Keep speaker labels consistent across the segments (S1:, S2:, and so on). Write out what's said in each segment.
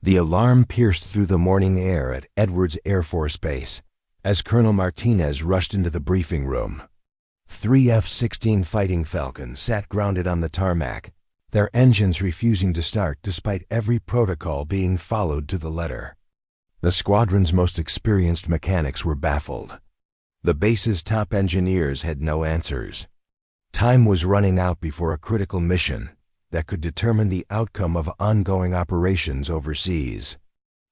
S1: The alarm pierced through the morning air at Edwards Air Force Base as Colonel Martinez rushed into the briefing room. 3 F-16 Fighting Falcons sat grounded on the tarmac, their engines refusing to start despite every protocol being followed to the letter. The squadron's most experienced mechanics were baffled. The base's top engineers had no answers. Time was running out before a critical mission that could determine the outcome of ongoing operations overseas.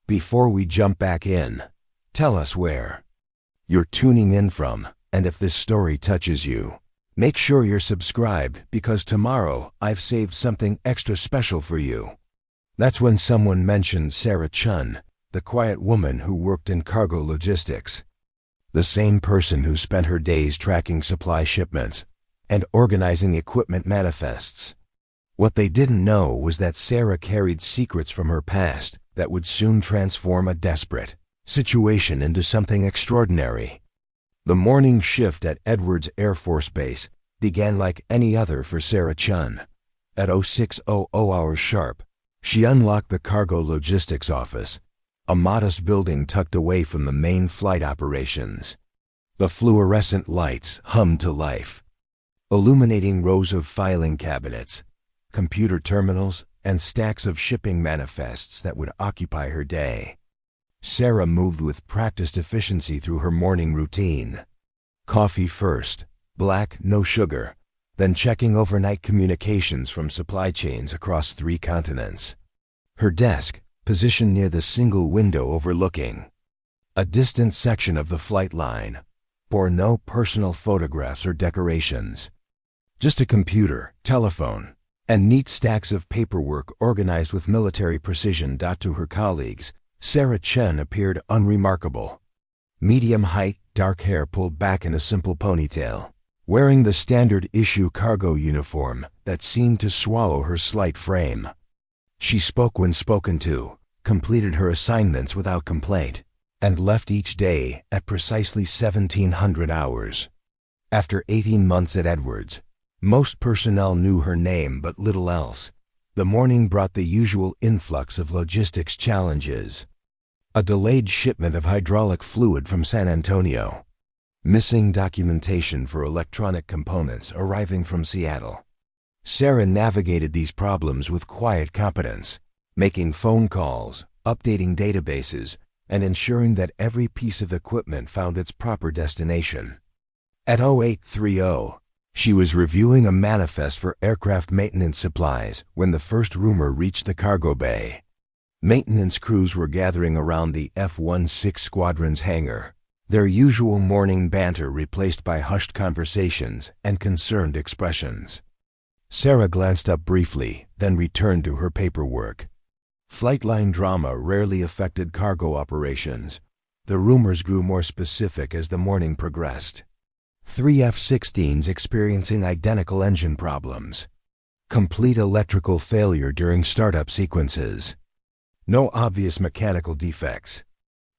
S1: Before we jump back in, tell us where you're tuning in from, and if this story touches you, make sure you're subscribed because tomorrow I've saved something extra special for you. That's when someone mentioned Sarah Chun, the quiet woman who worked in cargo logistics. The same person who spent her days tracking supply shipments and organizing equipment manifests. What they didn't know was that Sarah carried secrets from her past that would soon transform a desperate situation into something extraordinary. The morning shift at Edwards Air Force Base began like any other for Sarah Chun. At 0600 hours sharp, she unlocked the cargo logistics office, a modest building tucked away from the main flight operations. The fluorescent lights hummed to life, illuminating rows of filing cabinets, computer terminals, and stacks of shipping manifests that would occupy her day. Sarah moved with practiced efficiency through her morning routine. Coffee first, black, no sugar, then checking overnight communications from supply chains across 3 continents. Her desk, positioned near the single window overlooking a distant section of the flight line, bore no personal photographs or decorations. Just a computer, telephone, and neat stacks of paperwork organized with military precision. To her colleagues, Sarah Chun appeared unremarkable. Medium height, dark hair pulled back in a simple ponytail, wearing the standard issue cargo uniform that seemed to swallow her slight frame. She spoke when spoken to, completed her assignments without complaint, and left each day at precisely 1700 hours. After 18 months at Edwards, most personnel knew her name but little else. The morning brought the usual influx of logistics challenges. A delayed shipment of hydraulic fluid from San Antonio. Missing documentation for electronic components arriving from Seattle. Sarah navigated these problems with quiet competence, making phone calls, updating databases, and ensuring that every piece of equipment found its proper destination. At 0830, she was reviewing a manifest for aircraft maintenance supplies when the first rumor reached the cargo bay. Maintenance crews were gathering around the F-16 Squadron's hangar, their usual morning banter replaced by hushed conversations and concerned expressions. Sarah glanced up briefly, then returned to her paperwork. Flightline drama rarely affected cargo operations. The rumors grew more specific as the morning progressed. 3 F-16s experiencing identical engine problems. Complete electrical failure during startup sequences. No obvious mechanical defects.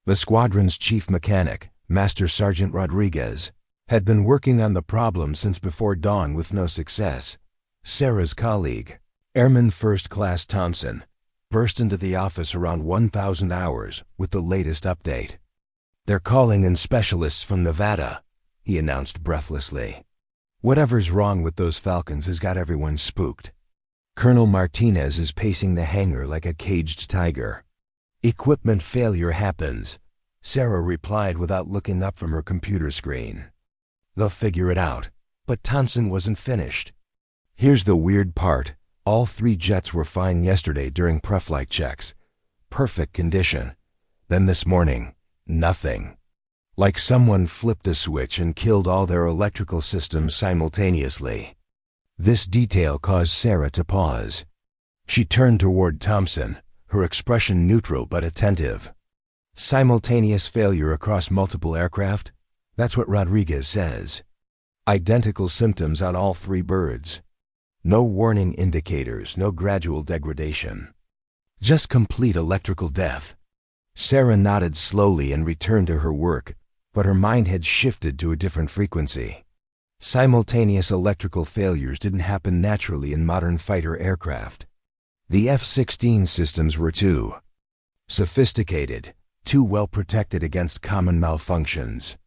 S1: The squadron's chief mechanic, Master Sergeant Rodriguez, had been working on the problem since before dawn with no success. Sarah's colleague, Airman First Class Thompson, burst into the office around 1000 hours with the latest update. "They're calling in specialists from Nevada," he announced breathlessly. "Whatever's wrong with those Falcons has got everyone spooked." Colonel Martinez is pacing the hangar like a caged tiger. "Equipment failure happens," Sarah replied without looking up from her computer screen. "They'll figure it out." But Thompson wasn't finished. "Here's the weird part. All 3 jets were fine yesterday during pre-flight checks. Perfect condition. Then this morning, nothing. Like someone flipped a switch and killed all their electrical systems simultaneously." This detail caused Sarah to pause. She turned toward Thompson, her expression neutral but attentive. "Simultaneous failure across multiple aircraft? That's what Rodriguez says. Identical symptoms on all 3 birds. No warning indicators, no gradual degradation. Just complete electrical death." Sarah nodded slowly and returned to her work, but her mind had shifted to a different frequency. Simultaneous electrical failures didn't happen naturally in modern fighter aircraft. The F-16 systems were too. Sophisticated, too well protected against common malfunctions.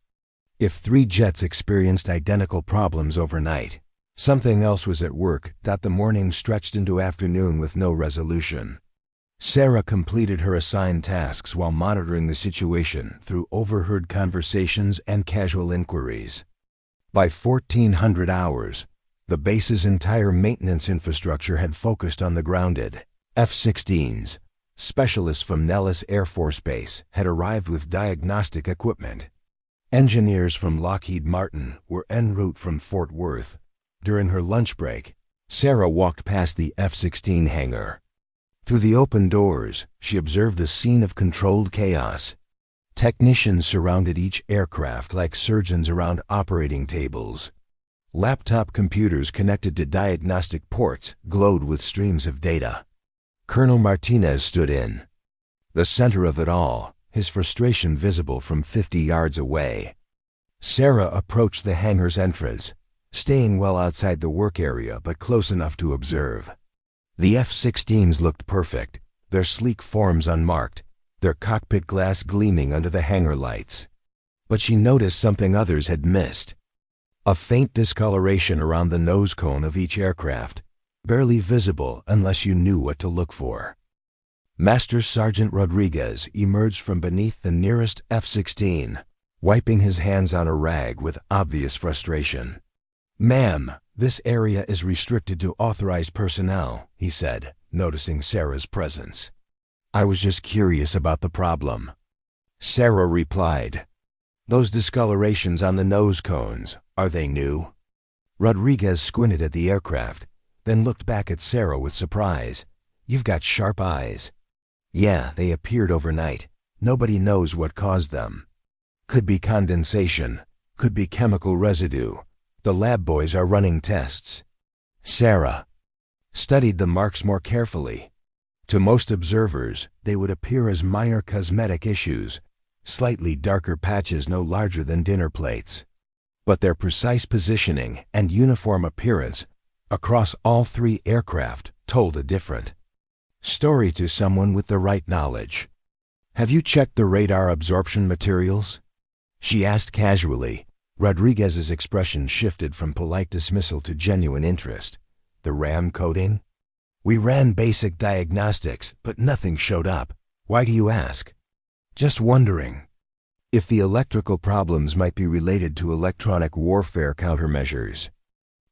S1: If 3 jets experienced identical problems overnight, something else was at work. The morning stretched into afternoon with no resolution. Sarah completed her assigned tasks while monitoring the situation through overheard conversations and casual inquiries. By 1400 hours, the base's entire maintenance infrastructure had focused on the grounded F-16s. Specialists from Nellis Air Force Base had arrived with diagnostic equipment. Engineers from Lockheed Martin were en route from Fort Worth. During her lunch break, Sarah walked past the F-16 hangar. Through the open doors, she observed a scene of controlled chaos. Technicians surrounded each aircraft like surgeons around operating tables. Laptop computers connected to diagnostic ports glowed with streams of data. Colonel Martinez stood in the center of it all, his frustration visible from 50 yards away. Sarah approached the hangar's entrance, staying well outside the work area but close enough to observe. The F-16s looked perfect, their sleek forms unmarked, their cockpit glass gleaming under the hangar lights. But she noticed something others had missed. A faint discoloration around the nose cone of each aircraft, barely visible unless you knew what to look for. Master Sergeant Rodriguez emerged from beneath the nearest F-16, wiping his hands on a rag with obvious frustration. "Ma'am, this area is restricted to authorized personnel," he said, noticing Sarah's presence. "I was just curious about the problem." Sarah replied, "Those discolorations on the nose cones, are they new?" Rodriguez squinted at the aircraft, then looked back at Sarah with surprise. "You've got sharp eyes." "Yeah, they appeared overnight. Nobody knows what caused them. Could be condensation, could be chemical residue. The lab boys are running tests." Sarah studied the marks more carefully. To most observers, they would appear as minor cosmetic issues, slightly darker patches no larger than dinner plates. But their precise positioning and uniform appearance across all 3 aircraft told a different story to someone with the right knowledge. "Have you checked the radar absorption materials?" she asked casually. Rodriguez's expression shifted from polite dismissal to genuine interest. "The RAM coding?" "We ran basic diagnostics, but nothing showed up. Why do you ask?" "Just wondering if the electrical problems might be related to electronic warfare countermeasures."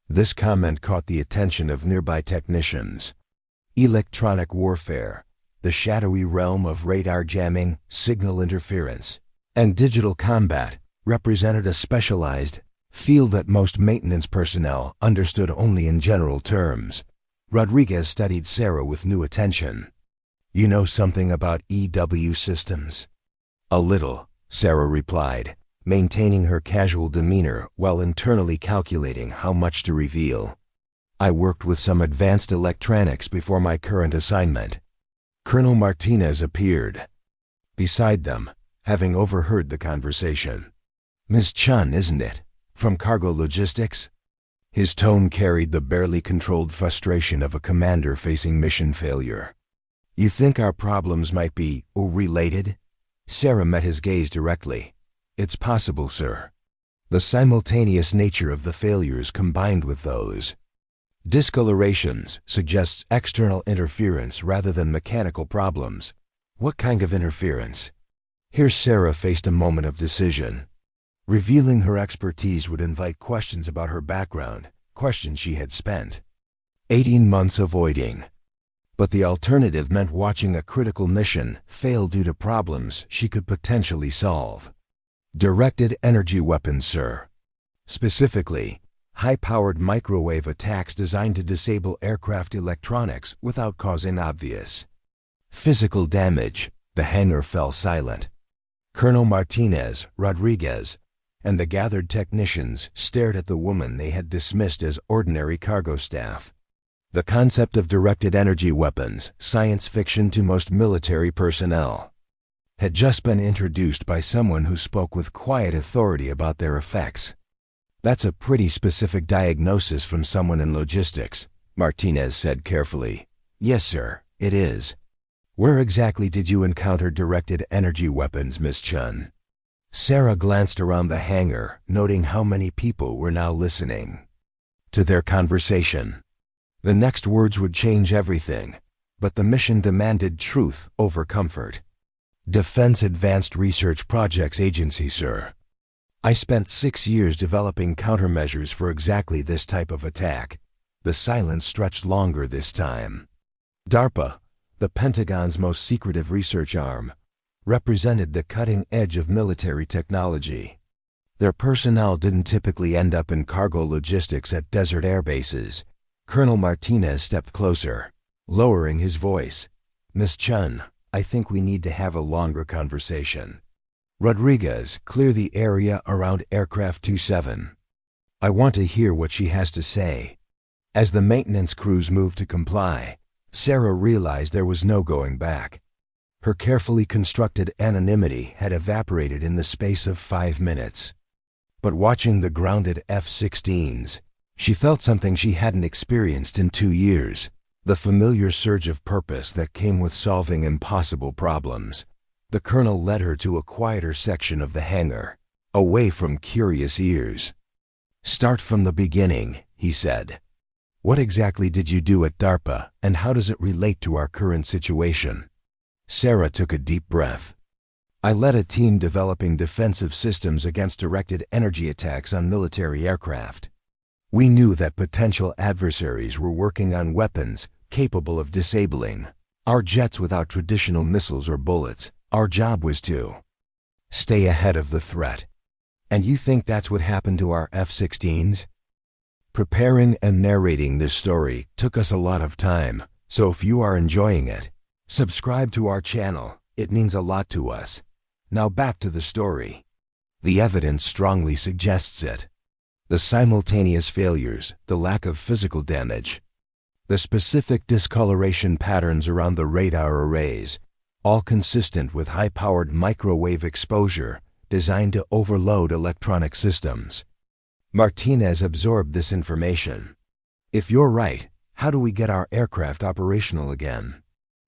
S1: This comment caught the attention of nearby technicians. Electronic warfare, the shadowy realm of radar jamming, signal interference, and digital combat, represented a specialized field that most maintenance personnel understood only in general terms. Rodriguez studied Sarah with new attention. "You know something about EW systems?" "A little," Sarah replied, maintaining her casual demeanor while internally calculating how much to reveal. "I worked with some advanced electronics before my current assignment." Colonel Martinez appeared beside them, having overheard the conversation. "Ms. Chun, isn't it? From Cargo Logistics?" His tone carried the barely controlled frustration of a commander facing mission failure. "You think our problems might be related?" Sarah met his gaze directly. "It's possible, sir. The simultaneous nature of the failures combined with those discolorations suggests external interference rather than mechanical problems." "What kind of interference?" Here Sarah faced a moment of decision. Revealing her expertise would invite questions about her background, questions she had spent 18 months avoiding. But the alternative meant watching a critical mission fail due to problems she could potentially solve. "Directed energy weapons, sir. Specifically, high-powered microwave attacks designed to disable aircraft electronics without causing obvious physical damage." The hangar fell silent. Colonel Martinez, Rodriguez, and the gathered technicians stared at the woman they had dismissed as ordinary cargo staff. The concept of directed energy weapons, science fiction to most military personnel, had just been introduced by someone who spoke with quiet authority about their effects. "That's a pretty specific diagnosis from someone in logistics," Martinez said carefully. "Yes, sir, it is." Where exactly did you encounter directed energy weapons, Miss Chun? Sarah glanced around the hangar, noting how many people were now listening to their conversation. The next words would change everything, but the mission demanded truth over comfort. Defense Advanced Research Projects Agency, sir. I spent 6 years developing countermeasures for exactly this type of attack. The silence stretched longer this time. DARPA, the Pentagon's most secretive research arm, represented the cutting edge of military technology. Their personnel didn't typically end up in cargo logistics at desert air bases. Colonel Martinez stepped closer, lowering his voice. Miss Chun, I think we need to have a longer conversation. Rodriguez, clear the area around aircraft 27. I want to hear what she has to say. As the maintenance crews moved to comply, Sarah realized there was no going back. Her carefully constructed anonymity had evaporated in the space of 5 minutes. But watching the grounded F-16s, she felt something she hadn't experienced in 2 years, the familiar surge of purpose that came with solving impossible problems. The colonel led her to a quieter section of the hangar, away from curious ears. Start from the beginning, he said. What exactly did you do at DARPA, and how does it relate to our current situation? Sarah took a deep breath. I led a team developing defensive systems against directed energy attacks on military aircraft. We knew that potential adversaries were working on weapons capable of disabling our jets without traditional missiles or bullets. Our job was to stay ahead of the threat. And you think that's what happened to our F-16s? Preparing and narrating this story took us a lot of time, so if you are enjoying it, subscribe to our channel. It means a lot to us. Now back to the story. The evidence strongly suggests it. The simultaneous failures, the lack of physical damage, the specific discoloration patterns around the radar arrays, all consistent with high-powered microwave exposure designed to overload electronic systems. Martinez absorbed this information. If you're right, how do we get our aircraft operational again?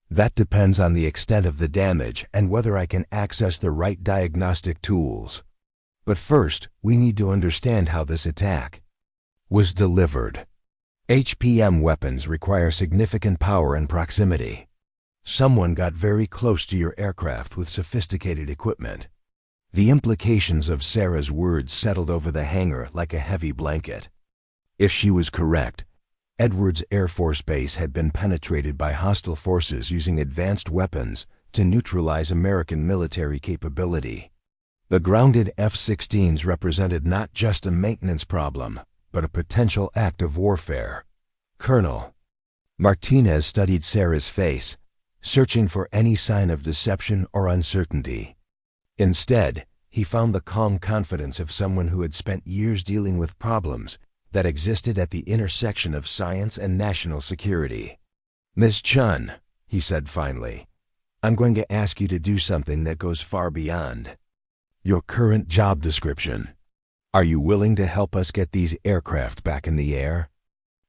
S1: That depends on the extent of the damage and whether I can access the right diagnostic tools. But first, we need to understand how this attack was delivered. HPM weapons require significant power and proximity. Someone got very close to your aircraft with sophisticated equipment. The implications of Sarah's words settled over the hangar like a heavy blanket. If she was correct, Edwards Air Force Base had been penetrated by hostile forces using advanced weapons to neutralize American military capability. The grounded F-16s represented not just a maintenance problem, but a potential act of warfare. Colonel Martinez studied Sarah's face, searching for any sign of deception or uncertainty. Instead, he found the calm confidence of someone who had spent years dealing with problems that existed at the intersection of science and national security. Ms. Chun, he said finally, I'm going to ask you to do something that goes far beyond your current job description. Are you willing to help us get these aircraft back in the air?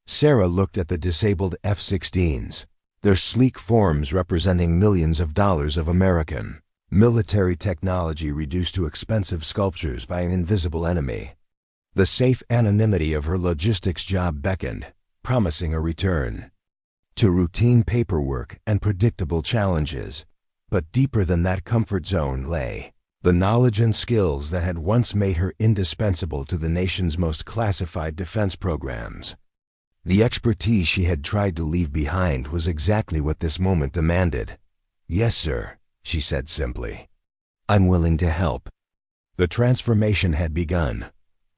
S1: Sarah looked at the disabled F-16s, their sleek forms representing millions of dollars of American military technology reduced to expensive sculptures by an invisible enemy. The safe anonymity of her logistics job beckoned, promising a return to routine paperwork and predictable challenges. But deeper than that comfort zone lay the knowledge and skills that had once made her indispensable to the nation's most classified defense programs. The expertise she had tried to leave behind was exactly what this moment demanded. Yes, sir, she said simply. I'm willing to help. The transformation had begun.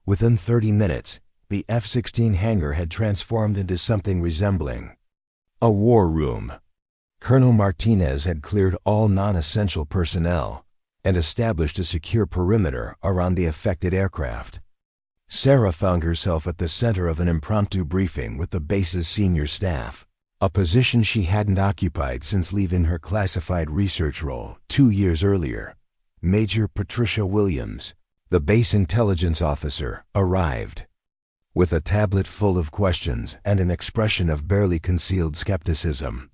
S1: Within 30 minutes, the F-16 hangar had transformed into something resembling a war room. Colonel Martinez had cleared all non-essential personnel and established a secure perimeter around the affected aircraft. Sarah found herself at the center of an impromptu briefing with the base's senior staff, a position she hadn't occupied since leaving her classified research role 2 years earlier. Major Patricia Williams, the base intelligence officer, arrived with a tablet full of questions and an expression of barely concealed skepticism.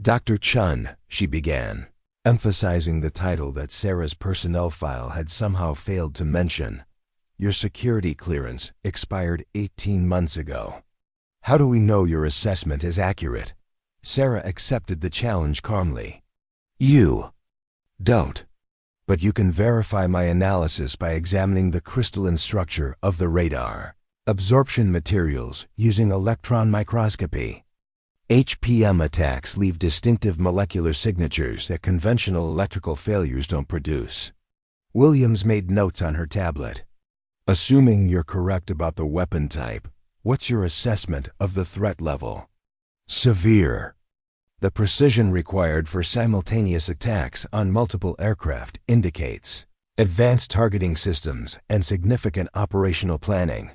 S1: Dr. Chun, she began, emphasizing the title that Sarah's personnel file had somehow failed to mention. Your security clearance expired 18 months ago. How do we know your assessment is accurate? Sarah accepted the challenge calmly. You don't. But you can verify my analysis by examining the crystalline structure of the radar absorption materials using electron microscopy. HPM attacks leave distinctive molecular signatures that conventional electrical failures don't produce. Williams made notes on her tablet. Assuming you're correct about the weapon type, what's your assessment of the threat level? Severe. The precision required for simultaneous attacks on multiple aircraft indicates advanced targeting systems and significant operational planning.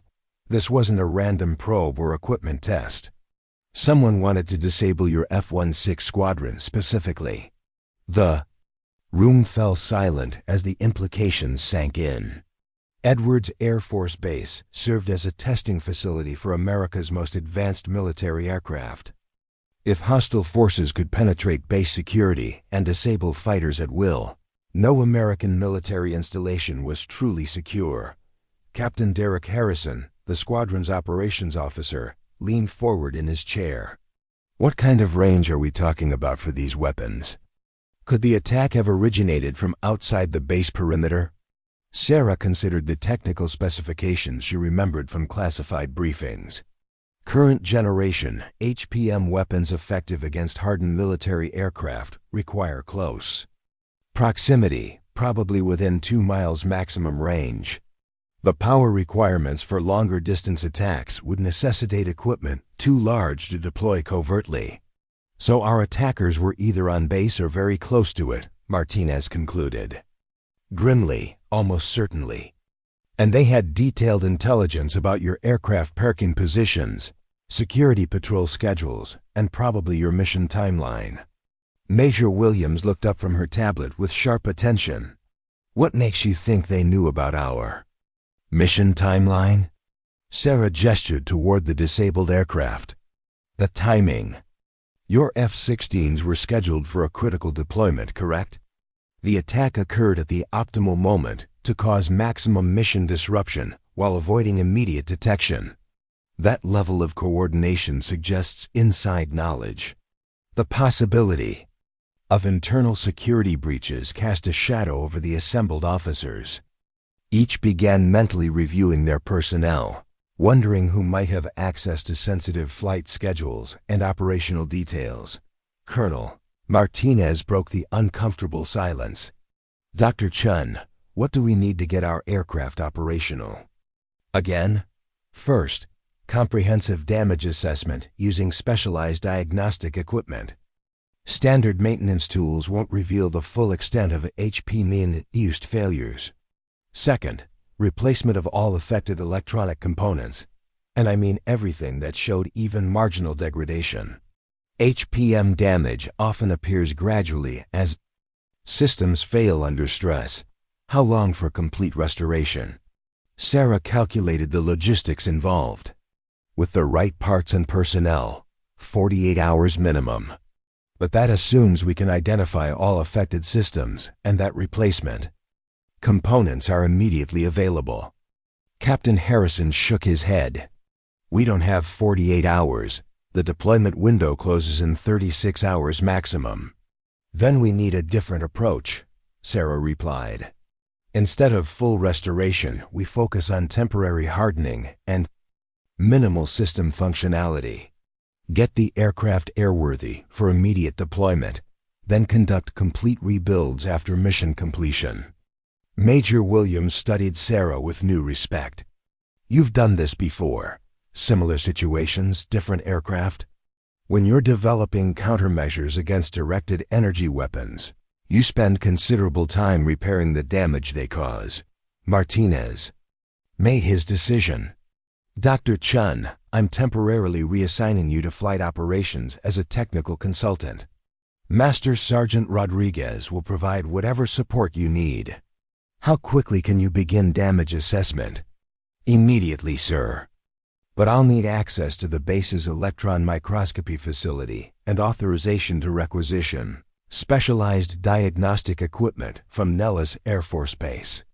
S1: This wasn't a random probe or equipment test. Someone wanted to disable your F-16 Squadron specifically. The room fell silent as the implications sank in. Edwards Air Force Base served as a testing facility for America's most advanced military aircraft. If hostile forces could penetrate base security and disable fighters at will, no American military installation was truly secure. Captain Derek Harrison, the squadron's operations officer, leaned forward in his chair. What kind of range are we talking about for these weapons? Could the attack have originated from outside the base perimeter? Sarah considered the technical specifications she remembered from classified briefings. Current generation HPM weapons effective against hardened military aircraft require close proximity, probably within 2 miles maximum range. The power requirements for longer distance attacks would necessitate equipment too large to deploy covertly. So our attackers were either on base or very close to it, Martinez concluded. Grimly, almost certainly. And they had detailed intelligence about your aircraft parking positions, security patrol schedules, and probably your mission timeline. Major Williams looked up from her tablet with sharp attention. What makes you think they knew about our mission timeline? Sarah gestured toward the disabled aircraft. The timing. Your F-16s were scheduled for a critical deployment, correct? The attack occurred at the optimal moment to cause maximum mission disruption while avoiding immediate detection. That level of coordination suggests inside knowledge. The possibility of internal security breaches cast a shadow over the assembled officers. Each began mentally reviewing their personnel, wondering who might have access to sensitive flight schedules and operational details. Colonel Martinez broke the uncomfortable silence. Dr. Chun, what do we need to get our aircraft operational? Again? First, comprehensive damage assessment using specialized diagnostic equipment. Standard maintenance tools won't reveal the full extent of HPM-induced failures. Second, replacement of all affected electronic components, and I mean everything that showed even marginal degradation. HPM damage often appears gradually as systems fail under stress. How long for complete restoration? Sarah calculated the logistics involved. With the right parts and personnel, 48 hours minimum. But that assumes we can identify all affected systems and that replacement components are immediately available. Captain Harrison shook his head. We don't have 48 hours. The deployment window closes in 36 hours maximum. Then we need a different approach, Sarah replied. Instead of full restoration, we focus on temporary hardening and minimal system functionality. Get the aircraft airworthy for immediate deployment, then conduct complete rebuilds after mission completion. Major Williams studied Sarah with new respect. You've done this before. Similar situations, different aircraft. When you're developing countermeasures against directed energy weapons, you spend considerable time repairing the damage they cause. Martinez made his decision. Dr. Chun, I'm temporarily reassigning you to flight operations as a technical consultant. Master Sergeant Rodriguez will provide whatever support you need. How quickly can you begin damage assessment? Immediately, sir. But I'll need access to the base's electron microscopy facility and authorization to requisition specialized diagnostic equipment from Nellis Air Force Base.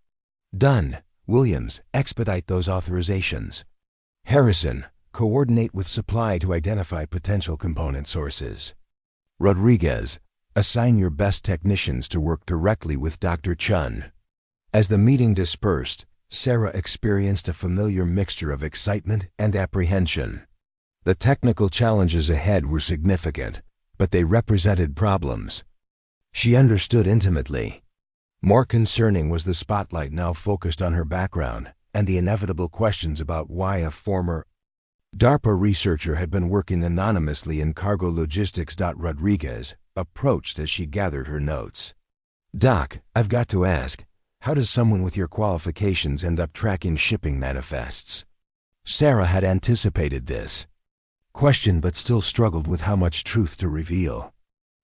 S1: Done. Williams, expedite those authorizations. Harrison, coordinate with supply to identify potential component sources. Rodriguez, assign your best technicians to work directly with Dr. Chun. As the meeting dispersed, Sarah experienced a familiar mixture of excitement and apprehension. The technical challenges ahead were significant, but they represented problems she understood intimately. More concerning was the spotlight now focused on her background and the inevitable questions about why a former DARPA researcher had been working anonymously in cargo logistics. Rodriguez approached as she gathered her notes. Doc, I've got to ask, how does someone with your qualifications end up tracking shipping manifests? Sarah had anticipated this question but still struggled with how much truth to reveal.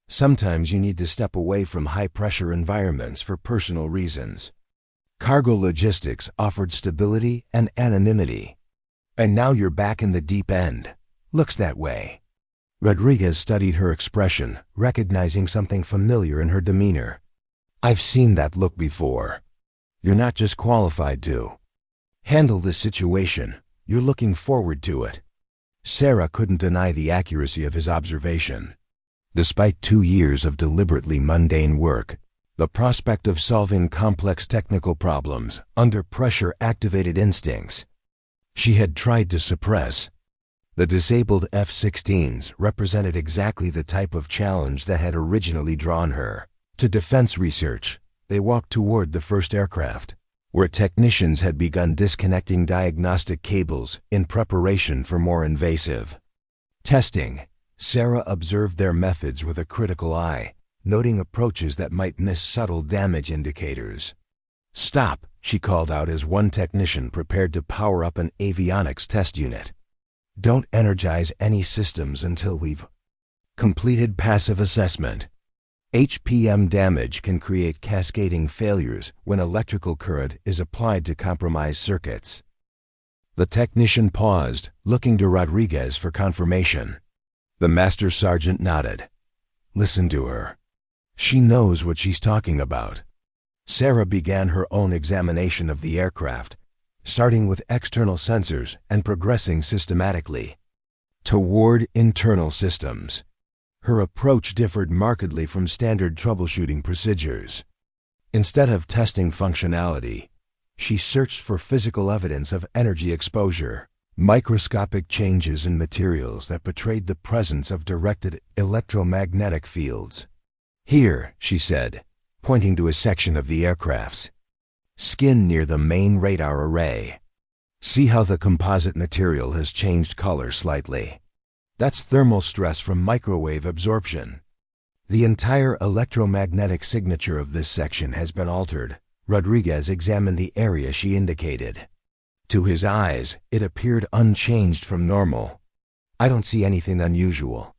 S1: Sometimes you need to step away from high-pressure environments for personal reasons. Cargo logistics offered stability and anonymity. And now you're back in the deep end. Looks that way. Rodriguez studied her expression, recognizing something familiar in her demeanor. I've seen that look before. You're not just qualified to handle this situation, you're looking forward to it. Sarah couldn't deny the accuracy of his observation. Despite 2 years of deliberately mundane work, the prospect of solving complex technical problems under pressure activated instincts she had tried to suppress. The disabled F-16s represented exactly the type of challenge that had originally drawn her to defense research. They walked toward the first aircraft, where technicians had begun disconnecting diagnostic cables in preparation for more invasive testing. Sarah observed their methods with a critical eye, noting approaches that might miss subtle damage indicators. Stop, she called out as one technician prepared to power up an avionics test unit. Don't energize any systems until we've completed passive assessment. HPM damage can create cascading failures when electrical current is applied to compromised circuits. The technician paused, looking to Rodriguez for confirmation. The master sergeant nodded. Listen to her. She knows what she's talking about. Sarah began her own examination of the aircraft, starting with external sensors and progressing systematically toward internal systems. Her approach differed markedly from standard troubleshooting procedures. Instead of testing functionality, she searched for physical evidence of energy exposure, microscopic changes in materials that betrayed the presence of directed electromagnetic fields. Here, she said, pointing to a section of the aircraft's skin near the main radar array. See how the composite material has changed color slightly. That's thermal stress from microwave absorption. The entire electromagnetic signature of this section has been altered. Rodriguez examined the area she indicated. To his eyes, it appeared unchanged from normal. I don't see anything unusual.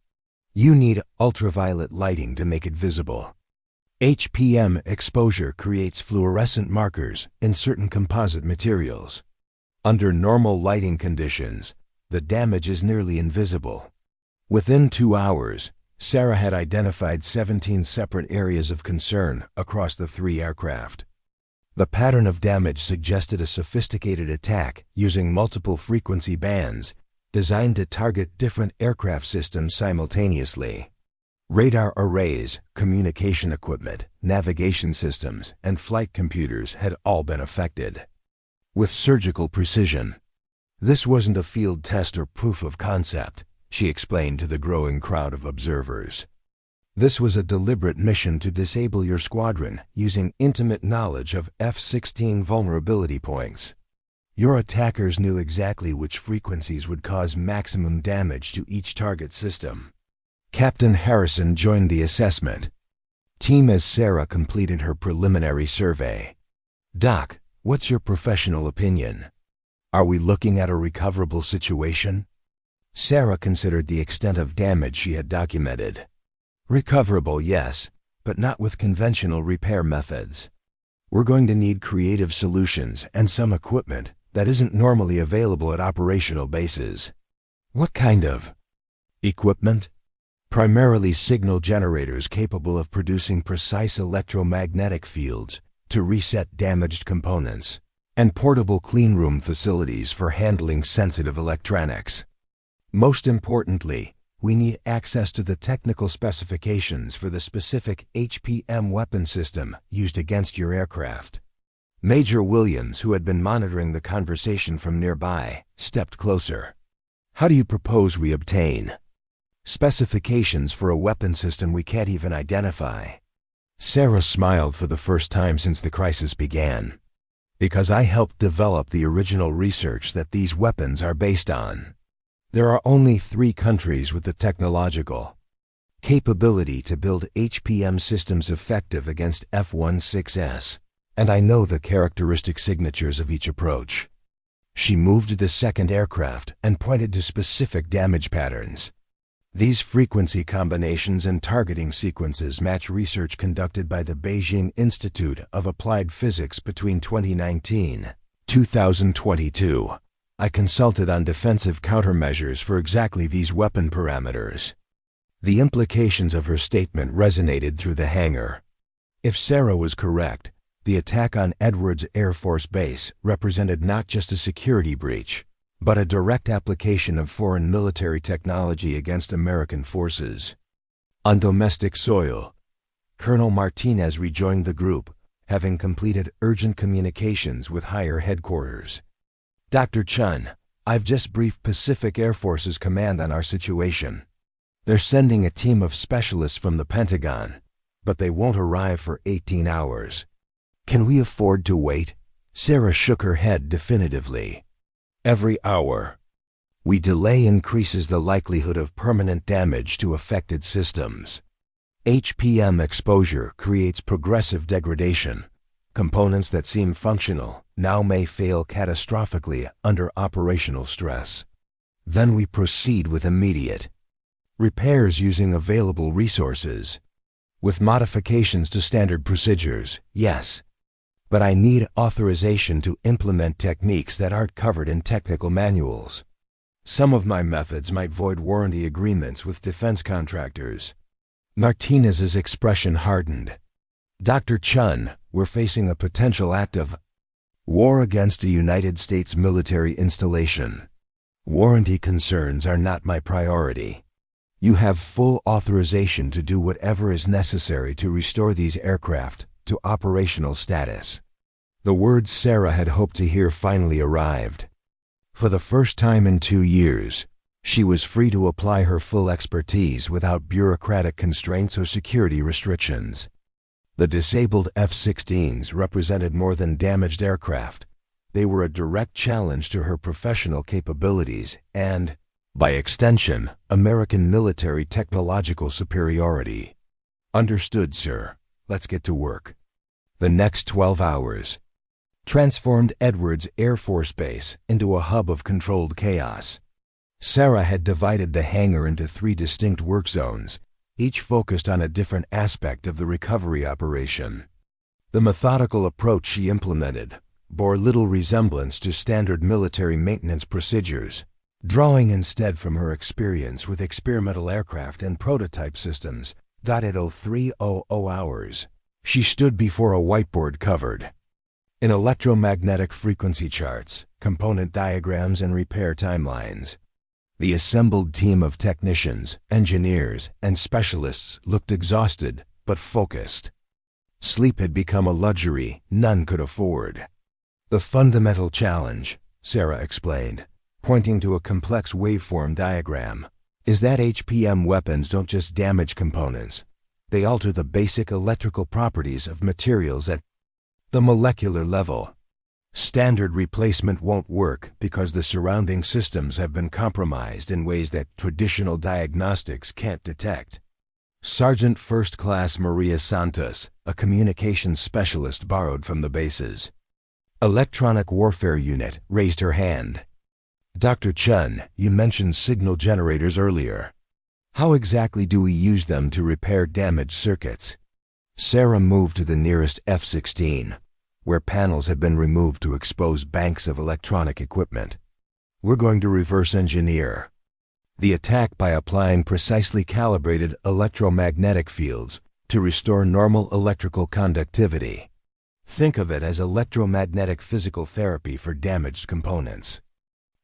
S1: You need ultraviolet lighting to make it visible. HPM exposure creates fluorescent markers in certain composite materials. Under normal lighting conditions, the damage is nearly invisible. Within 2 hours, Sarah had identified 17 separate areas of concern across the 3 aircraft. The pattern of damage suggested a sophisticated attack using multiple frequency bands designed to target different aircraft systems simultaneously. Radar arrays, communication equipment, navigation systems, and flight computers had all been affected. With surgical precision. This wasn't a field test or proof of concept, she explained to the growing crowd of observers. This was a deliberate mission to disable your squadron using intimate knowledge of F-16 vulnerability points. Your attackers knew exactly which frequencies would cause maximum damage to each target system. Captain Harrison joined the assessment team as Sarah completed her preliminary survey. Doc, what's your professional opinion? Are we looking at a recoverable situation? Sarah considered the extent of damage she had documented. Recoverable, yes, but not with conventional repair methods. We're going to need creative solutions and some equipment, that isn't normally available at operational bases. What kind of equipment? Primarily signal generators capable of producing precise electromagnetic fields to reset damaged components, and portable cleanroom facilities for handling sensitive electronics. Most importantly, we need access to the technical specifications for the specific HPM weapon system used against your aircraft. Major Williams, who had been monitoring the conversation from nearby, stepped closer. How do you propose we obtain specifications for a weapon system we can't even identify? Sarah smiled for the first time since the crisis began. Because I helped develop the original research that these weapons are based on. There are only 3 countries with the technological capability to build HPM systems effective against F-16s, and I know the characteristic signatures of each approach. She moved to the second aircraft and pointed to specific damage patterns. These frequency combinations and targeting sequences match research conducted by the Beijing Institute of Applied Physics between 2019 and 2022. I consulted on defensive countermeasures for exactly these weapon parameters. The implications of her statement resonated through the hangar. If Sarah was correct, the attack on Edwards Air Force Base represented not just a security breach, but a direct application of foreign military technology against American forces. On domestic soil, Colonel Martinez rejoined the group, having completed urgent communications with higher headquarters. Dr. Chun, I've just briefed Pacific Air Force's command on our situation. They're sending a team of specialists from the Pentagon, but they won't arrive for 18 hours. Can we afford to wait? Sarah shook her head definitively. Every hour we delay increases the likelihood of permanent damage to affected systems. HPM exposure creates progressive degradation. Components that seem functional now may fail catastrophically under operational stress. Then we proceed with immediate repairs using available resources. With modifications to standard procedures, yes. But I need authorization to implement techniques that aren't covered in technical manuals. Some of my methods might void warranty agreements with defense contractors. Martinez's expression hardened. Dr. Chun, we're facing a potential act of war against a United States military installation. Warranty concerns are not my priority. You have full authorization to do whatever is necessary to restore these aircraft to operational status. The words Sarah had hoped to hear finally arrived. For the first time in 2 years, she was free to apply her full expertise without bureaucratic constraints or security restrictions. The disabled F-16s represented more than damaged aircraft. They were a direct challenge to her professional capabilities and, by extension, American military technological superiority. Understood, sir. Let's get to work. The next 12 hours transformed Edwards Air Force Base into a hub of controlled chaos. Sarah had divided the hangar into 3 distinct work zones, each focused on a different aspect of the recovery operation. The methodical approach she implemented bore little resemblance to standard military maintenance procedures, drawing instead from her experience with experimental aircraft and prototype systems. At 0300 hours, she stood before a whiteboard covered in electromagnetic frequency charts, component diagrams, and repair timelines. The assembled team of technicians, engineers, and specialists looked exhausted but focused. Sleep had become a luxury none could afford. The fundamental challenge, Sarah explained, pointing to a complex waveform diagram, is that HPM weapons don't just damage components. They alter the basic electrical properties of materials at the molecular level. Standard replacement won't work because the surrounding systems have been compromised in ways that traditional diagnostics can't detect. Sergeant First Class Maria Santos, a communications specialist borrowed from the base's electronic warfare unit, raised her hand. Dr. Chun, you mentioned signal generators earlier. How exactly do we use them to repair damaged circuits? Sarah moved to the nearest F-16. where panels had been removed to expose banks of electronic equipment. We're going to reverse engineer the attack by applying precisely calibrated electromagnetic fields to restore normal electrical conductivity. Think of it as electromagnetic physical therapy for damaged components.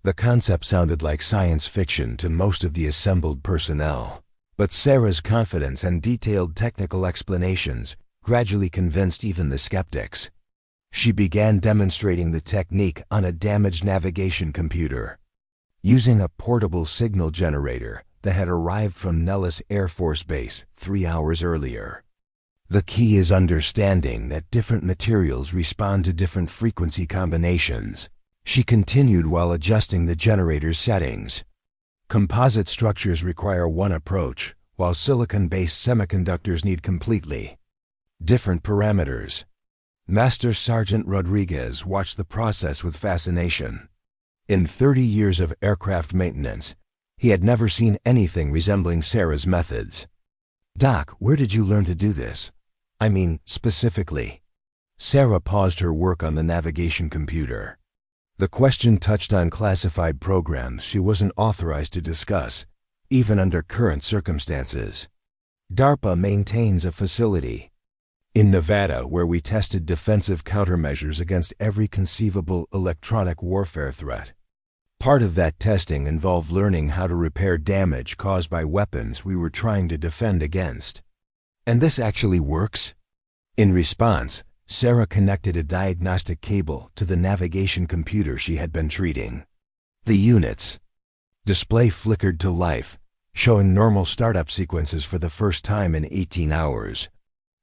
S1: The concept sounded like science fiction to most of the assembled personnel, but Sarah's confidence and detailed technical explanations gradually convinced even the skeptics. She began demonstrating the technique on a damaged navigation computer, using a portable signal generator that had arrived from Nellis Air Force Base 3 hours earlier. The key is understanding that different materials respond to different frequency combinations, she continued while adjusting the generator's settings. Composite structures require one approach, while silicon-based semiconductors need completely different parameters. Master Sergeant Rodriguez watched the process with fascination. In 30 years of aircraft maintenance, he had never seen anything resembling Sarah's methods. "Doc, where did you learn to do this? I mean, specifically." Sarah paused her work on the navigation computer. The question touched on classified programs she wasn't authorized to discuss, even under current circumstances. DARPA maintains a facility in Nevada where we tested defensive countermeasures against every conceivable electronic warfare threat. Part of that testing involved learning how to repair damage caused by weapons we were trying to defend against. "And this actually works?" In response, Sarah connected a diagnostic cable to the navigation computer she had been treating. The unit's display flickered to life, showing normal startup sequences for the first time in 18 hours.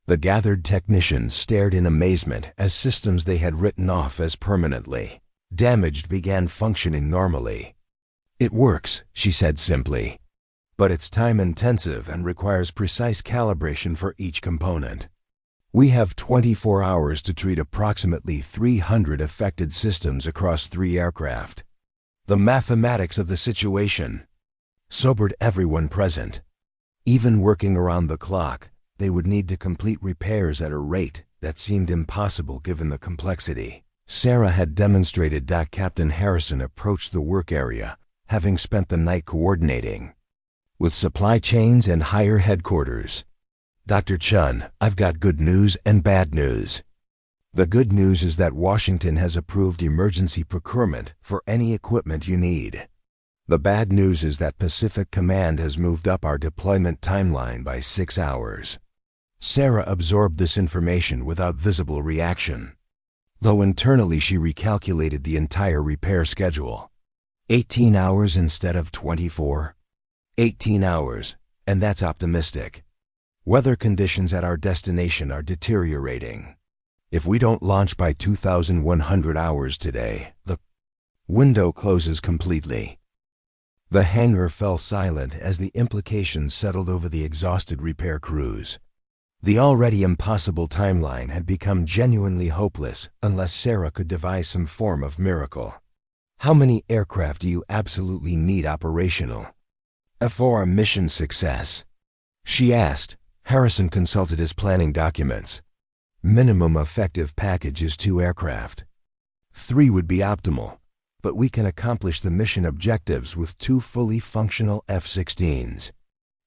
S1: The gathered technicians stared in amazement as systems they had written off as permanently damaged began functioning normally. "It works," she said simply, "but it's time-intensive and requires precise calibration for each component. We have 24 hours to treat approximately 300 affected systems across 3 aircraft." The mathematics of the situation sobered everyone present. Even working around the clock, they would need to complete repairs at a rate that seemed impossible given the complexity. Sarah had demonstrated. Captain Harrison approached the work area, having spent the night coordinating with supply chains and higher headquarters. "Dr. Chun, I've got good news and bad news. The good news is that Washington has approved emergency procurement for any equipment you need. The bad news is that Pacific Command has moved up our deployment timeline by 6 hours. Sarah absorbed this information without visible reaction, though internally she recalculated the entire repair schedule. 18 hours instead of 24? 18 hours, and that's optimistic. Weather conditions at our destination are deteriorating. If we don't launch by 2,100 hours today, the window closes completely." The hangar fell silent as the implications settled over the exhausted repair crews. The already impossible timeline had become genuinely hopeless unless Sarah could devise some form of miracle. "How many aircraft do you absolutely need operational for a mission success?" she asked. Harrison consulted his planning documents. "Minimum effective package is 2 aircraft. 3 would be optimal, but we can accomplish the mission objectives with 2 fully functional F-16s.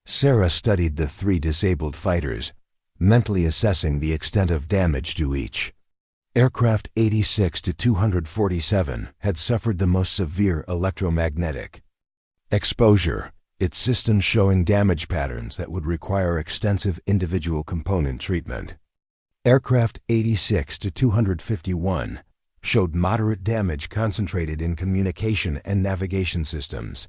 S1: Sarah studied the 3 disabled fighters, mentally assessing the extent of damage to each. Aircraft 86 to 247 had suffered the most severe electromagnetic exposure, its systems showing damage patterns that would require extensive individual component treatment. Aircraft 86 to 251 showed moderate damage concentrated in communication and navigation systems.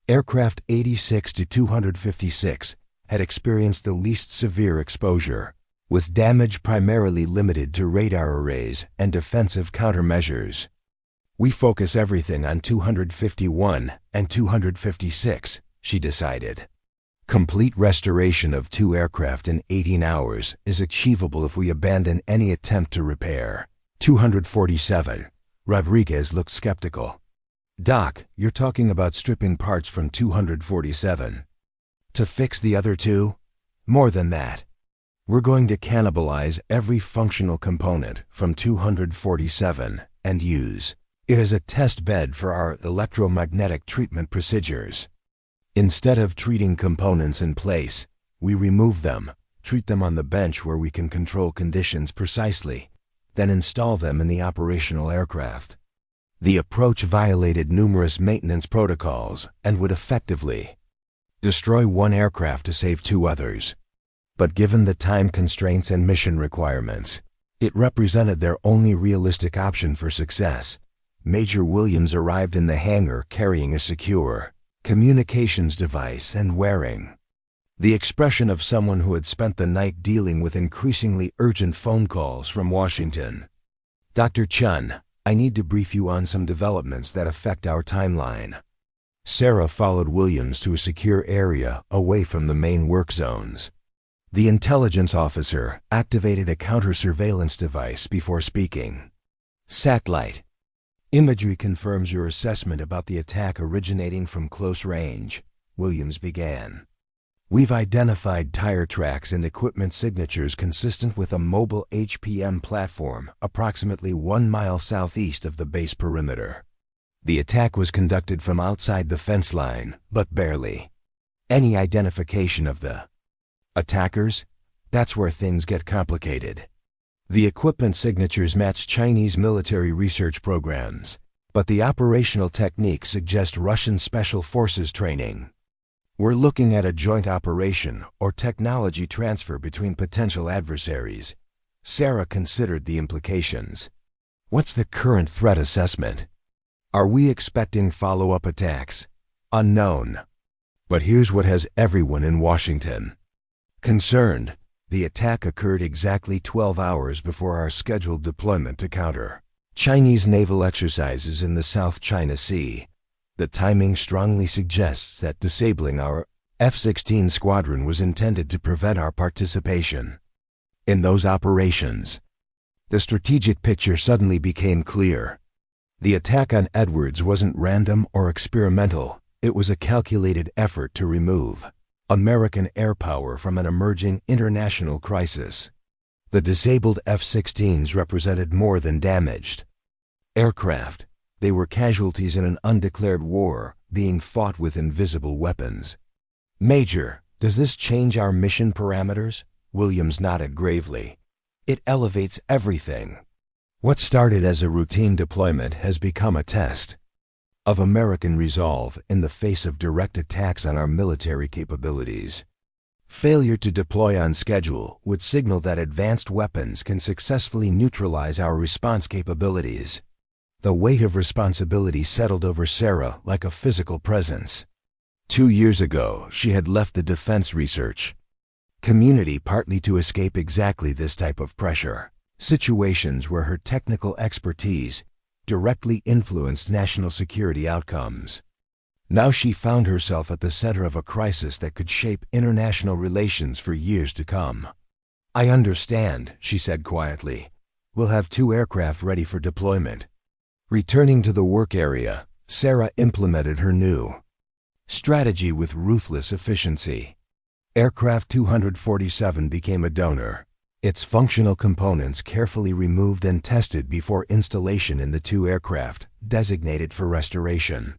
S1: Aircraft 86 to 256 had experienced the least severe exposure, with damage primarily limited to radar arrays and defensive countermeasures. "We focus everything on 251 and 256, she decided. "Complete restoration of 2 aircraft in 18 hours is achievable if we abandon any attempt to repair." 247. Rodriguez looked skeptical. "Doc, you're talking about stripping parts from 247. To fix the other 2? More than that." We're going to cannibalize every functional component from 247 and use it as a test bed for our electromagnetic treatment procedures. Instead of treating components in place, we remove them, treat them on the bench where we can control conditions precisely, then install them in the operational aircraft. The approach violated numerous maintenance protocols and would effectively destroy one aircraft to save two others. But given the time constraints and mission requirements, it represented their only realistic option for success. Major Williams arrived in the hangar carrying a secure communications device and wearing the expression of someone who had spent the night dealing with increasingly urgent phone calls from Washington. "Dr. Chun, I need to brief you on some developments that affect our timeline." Sarah followed Williams to a secure area away from the main work zones. The intelligence officer activated a counter-surveillance device before speaking. "Satellite imagery confirms your assessment about the attack originating from close range," Williams began. "We've identified tire tracks and equipment signatures consistent with a mobile HPM platform approximately 1 mile southeast of the base perimeter. The attack was conducted from outside the fence line, but barely. Any identification of the attackers? That's where things get complicated. The equipment signatures match Chinese military research programs, but the operational techniques suggest Russian special forces training. We're looking at a joint operation or technology transfer between potential adversaries." Sarah considered the implications. "What's the current threat assessment? Are we expecting follow-up attacks? Unknown. But here's what has everyone in Washington concerned. The attack occurred exactly 12 hours before our scheduled deployment to counter Chinese naval exercises in the South China Sea. The timing strongly suggests that disabling our F-16 squadron was intended to prevent our participation in those operations." The strategic picture suddenly became clear. The attack on Edwards wasn't random or experimental. It was a calculated effort to remove American air power from an emerging international crisis. The disabled F-16s represented more than damaged aircraft. They were casualties in an undeclared war being fought with invisible weapons. "Major, does this change our mission parameters?" Williams nodded gravely. "It elevates everything. What started as a routine deployment has become a test of American resolve in the face of direct attacks on our military capabilities. Failure to deploy on schedule would signal that advanced weapons can successfully neutralize our response capabilities." The weight of responsibility settled over Sarah like a physical presence. 2 years ago, she had left the defense research community partly to escape exactly this type of pressure. Situations where her technical expertise directly influenced national security outcomes. Now she found herself at the center of a crisis that could shape international relations for years to come. "I understand," she said quietly. "We'll have 2 aircraft ready for deployment." Returning to the work area, Sarah implemented her new strategy with ruthless efficiency. Aircraft 247 became a donor. Its functional components carefully removed and tested before installation in the 2 aircraft designated for restoration.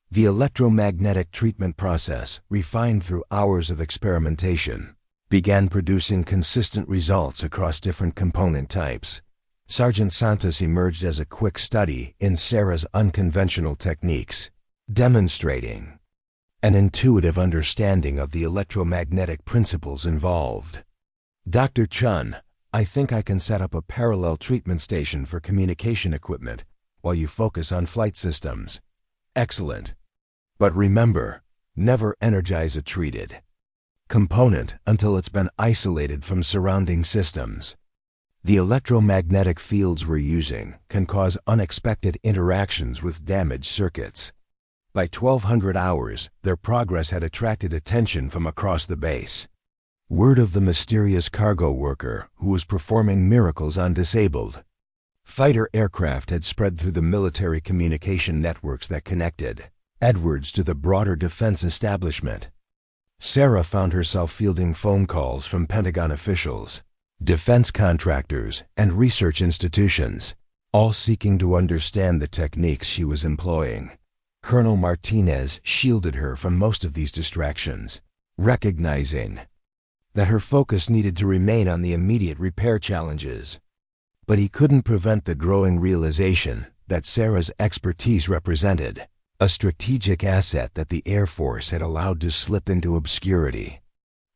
S1: The electromagnetic treatment process, refined through hours of experimentation, began producing consistent results across different component types. Sergeant Santos emerged as a quick study in Sarah's unconventional techniques, demonstrating an intuitive understanding of the electromagnetic principles involved. "Dr. Chun, I think I can set up a parallel treatment station for communication equipment while you focus on flight systems." "Excellent. But remember, never energize a treated component until it's been isolated from surrounding systems. The electromagnetic fields we're using can cause unexpected interactions with damaged circuits." By 1200 hours, their progress had attracted attention from across the base. Word of the mysterious cargo worker who was performing miracles on disabled fighter aircraft had spread through the military communication networks that connected Edwards to the broader defense establishment. Sarah found herself fielding phone calls from Pentagon officials, defense contractors, and research institutions, all seeking to understand the techniques she was employing. Colonel Martinez shielded her from most of these distractions, recognizing that her focus needed to remain on the immediate repair challenges. But he couldn't prevent the growing realization that Sarah's expertise represented a strategic asset that the Air Force had allowed to slip into obscurity.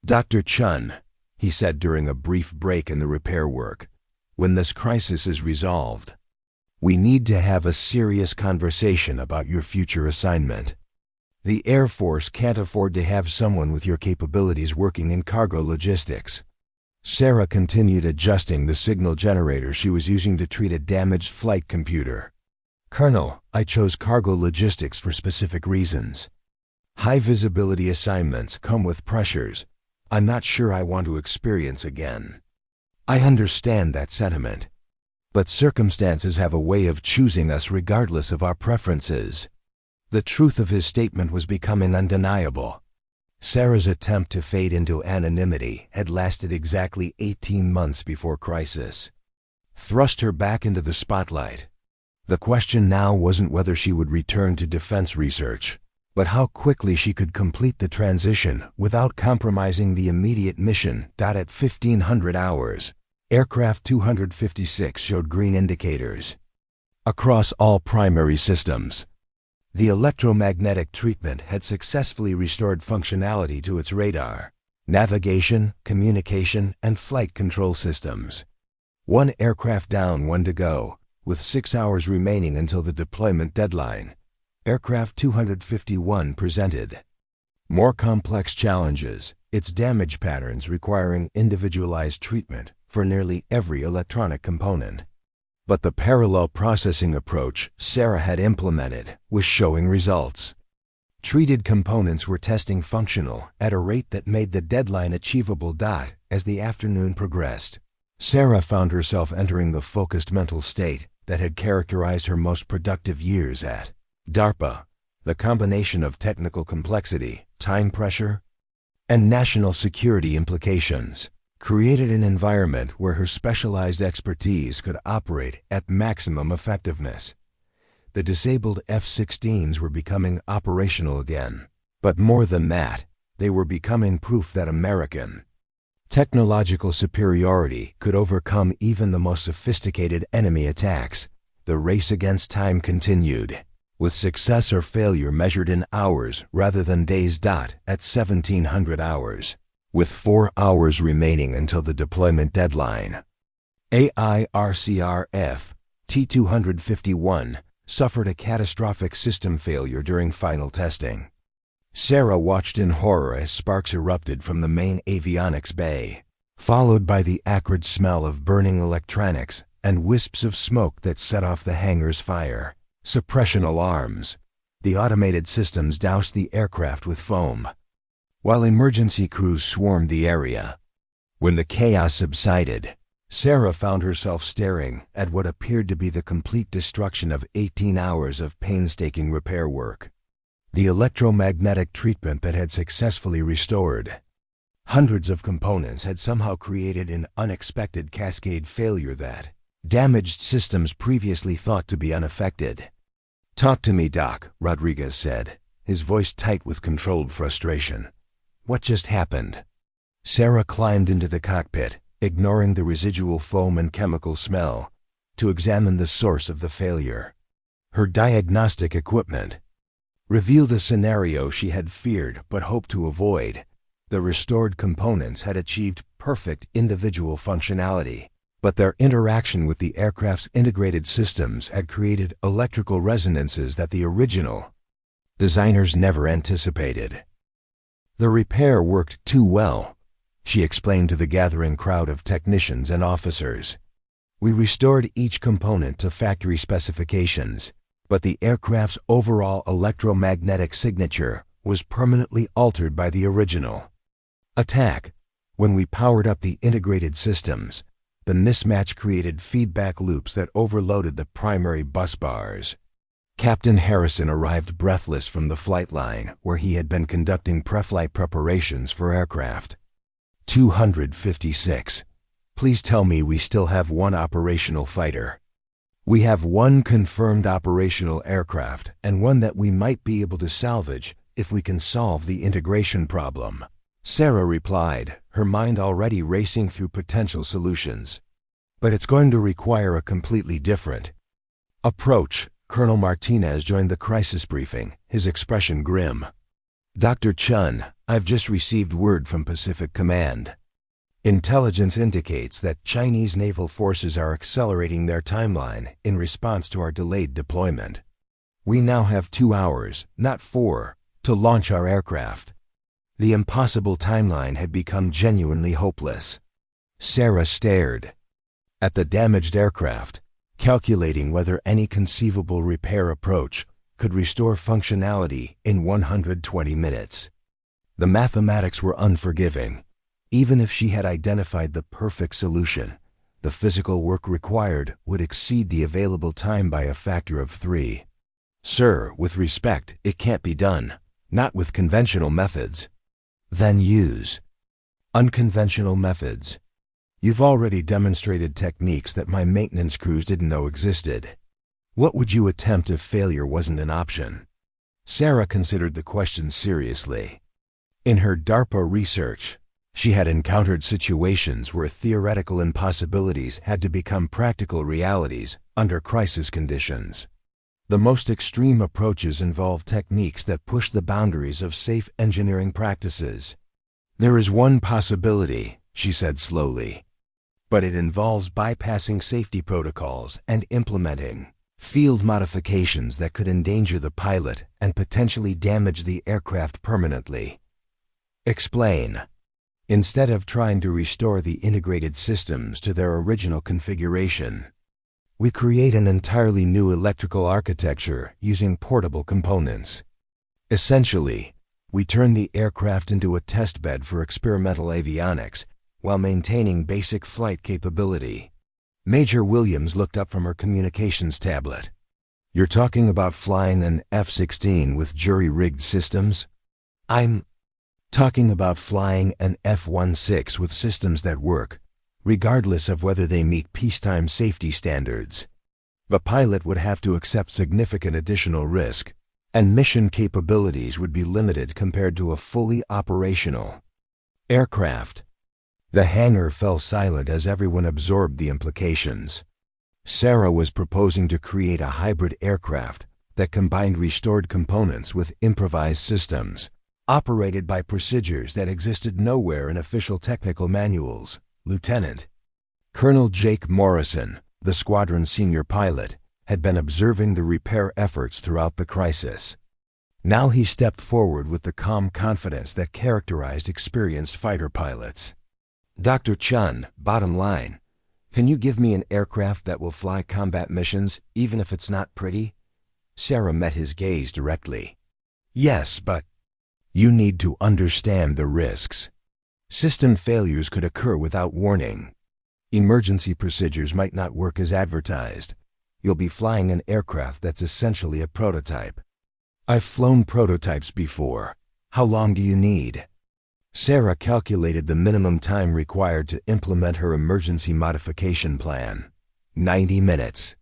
S1: "Dr. Chun," he said during a brief break in the repair work, "when this crisis is resolved, we need to have a serious conversation about your future assignment. The Air Force can't afford to have someone with your capabilities working in cargo logistics." Sarah continued adjusting the signal generator she was using to treat a damaged flight computer. "Colonel, I chose cargo logistics for specific reasons. High-visibility assignments come with pressures I'm not sure I want to experience again. I understand that sentiment, but circumstances have a way of choosing us regardless of our preferences." The truth of his statement was becoming undeniable. Sarah's attempt to fade into anonymity had lasted exactly 18 months before crisis thrust her back into the spotlight. The question now wasn't whether she would return to defense research, but how quickly she could complete the transition without compromising the immediate mission. At 1500 hours, aircraft 256 showed green indicators across all primary systems. The electromagnetic treatment had successfully restored functionality to its radar, navigation, communication, and flight control systems. One aircraft down, one to go. With 6 hours remaining until the deployment deadline, aircraft 251 presented more complex challenges, its damage patterns requiring individualized treatment for nearly every electronic component. But the parallel processing approach Sarah had implemented was showing results. Treated components were testing functional at a rate that made the deadline achievable. As the afternoon progressed, Sarah found herself entering the focused mental state that had characterized her most productive years at DARPA. The combination of technical complexity, time pressure, and national security implications created an environment where her specialized expertise could operate at maximum effectiveness. The disabled F-16s were becoming operational again. But more than that, they were becoming proof that American technological superiority could overcome even the most sophisticated enemy attacks. The race against time continued, with success or failure measured in hours rather than days. At 1700 hours, with 4 hours remaining until the deployment deadline, AIRCRF T-251 suffered a catastrophic system failure during final testing. Sarah watched in horror as sparks erupted from the main avionics bay, followed by the acrid smell of burning electronics and wisps of smoke that set off the hangar's fire suppression alarms. The automated systems doused the aircraft with foam, while emergency crews swarmed the area. When the chaos subsided, Sarah found herself staring at what appeared to be the complete destruction of 18 hours of painstaking repair work. The electromagnetic treatment that had successfully restored hundreds of components had somehow created an unexpected cascade failure that damaged systems previously thought to be unaffected. "Talk to me, Doc," Rodriguez said, his voice tight with controlled frustration. "What just happened?" Sarah climbed into the cockpit, ignoring the residual foam and chemical smell, to examine the source of the failure. Her diagnostic equipment revealed a scenario she had feared but hoped to avoid. The restored components had achieved perfect individual functionality, but their interaction with the aircraft's integrated systems had created electrical resonances that the original designers never anticipated. "The repair worked too well," she explained to the gathering crowd of technicians and officers. "We restored each component to factory specifications, but the aircraft's overall electromagnetic signature was permanently altered by the original attack. When we powered up the integrated systems, the mismatch created feedback loops that overloaded the primary bus bars, Captain Harrison arrived breathless from the flight line, where he had been conducting pre-flight preparations for aircraft. 256. Please tell me we still have one operational fighter. We have one confirmed operational aircraft, and one that we might be able to salvage if we can solve the integration problem. Sarah replied, her mind already racing through potential solutions. But it's going to require a completely different approach. Colonel Martinez joined the crisis briefing, his expression grim. Dr. Chun, I've just received word from Pacific Command. Intelligence indicates that Chinese naval forces are accelerating their timeline in response to our delayed deployment. We now have 2 hours, not 4, to launch our aircraft. The impossible timeline had become genuinely hopeless. Sarah stared at the damaged aircraft, calculating whether any conceivable repair approach could restore functionality in 120 minutes. The mathematics were unforgiving. Even if she had identified the perfect solution, the physical work required would exceed the available time by a factor of 3. Sir, with respect, it can't be done. Not with conventional methods. Then use unconventional methods. You've already demonstrated techniques that my maintenance crews didn't know existed. What would you attempt if failure wasn't an option? Sarah considered the question seriously. In her DARPA research, she had encountered situations where theoretical impossibilities had to become practical realities under crisis conditions. The most extreme approaches involve techniques that push the boundaries of safe engineering practices. There is one possibility, she said slowly, but it involves bypassing safety protocols and implementing field modifications that could endanger the pilot and potentially damage the aircraft permanently. Explain. Instead of trying to restore the integrated systems to their original configuration, we create an entirely new electrical architecture using portable components. Essentially, we turn the aircraft into a test bed for experimental avionics while maintaining basic flight capability. Major Williams looked up from her communications tablet. You're talking about flying an F-16 with jury-rigged systems? I'm talking about flying an F-16 with systems that work, regardless of whether they meet peacetime safety standards. The pilot would have to accept significant additional risk, and mission capabilities would be limited compared to a fully operational aircraft. The hangar fell silent as everyone absorbed the implications. Sarah was proposing to create a hybrid aircraft that combined restored components with improvised systems, operated by procedures that existed nowhere in official technical manuals. Lieutenant Colonel Jake Morrison, the squadron senior pilot, had been observing the repair efforts throughout the crisis. Now he stepped forward with the calm confidence that characterized experienced fighter pilots. Dr. Chun, bottom line, can you give me an aircraft that will fly combat missions, even if it's not pretty? Sarah met his gaze directly. Yes, but you need to understand the risks. System failures could occur without warning. Emergency procedures might not work as advertised. You'll be flying an aircraft that's essentially a prototype. I've flown prototypes before. How long do you need? Sarah calculated the minimum time required to implement her emergency modification plan. 90 minutes.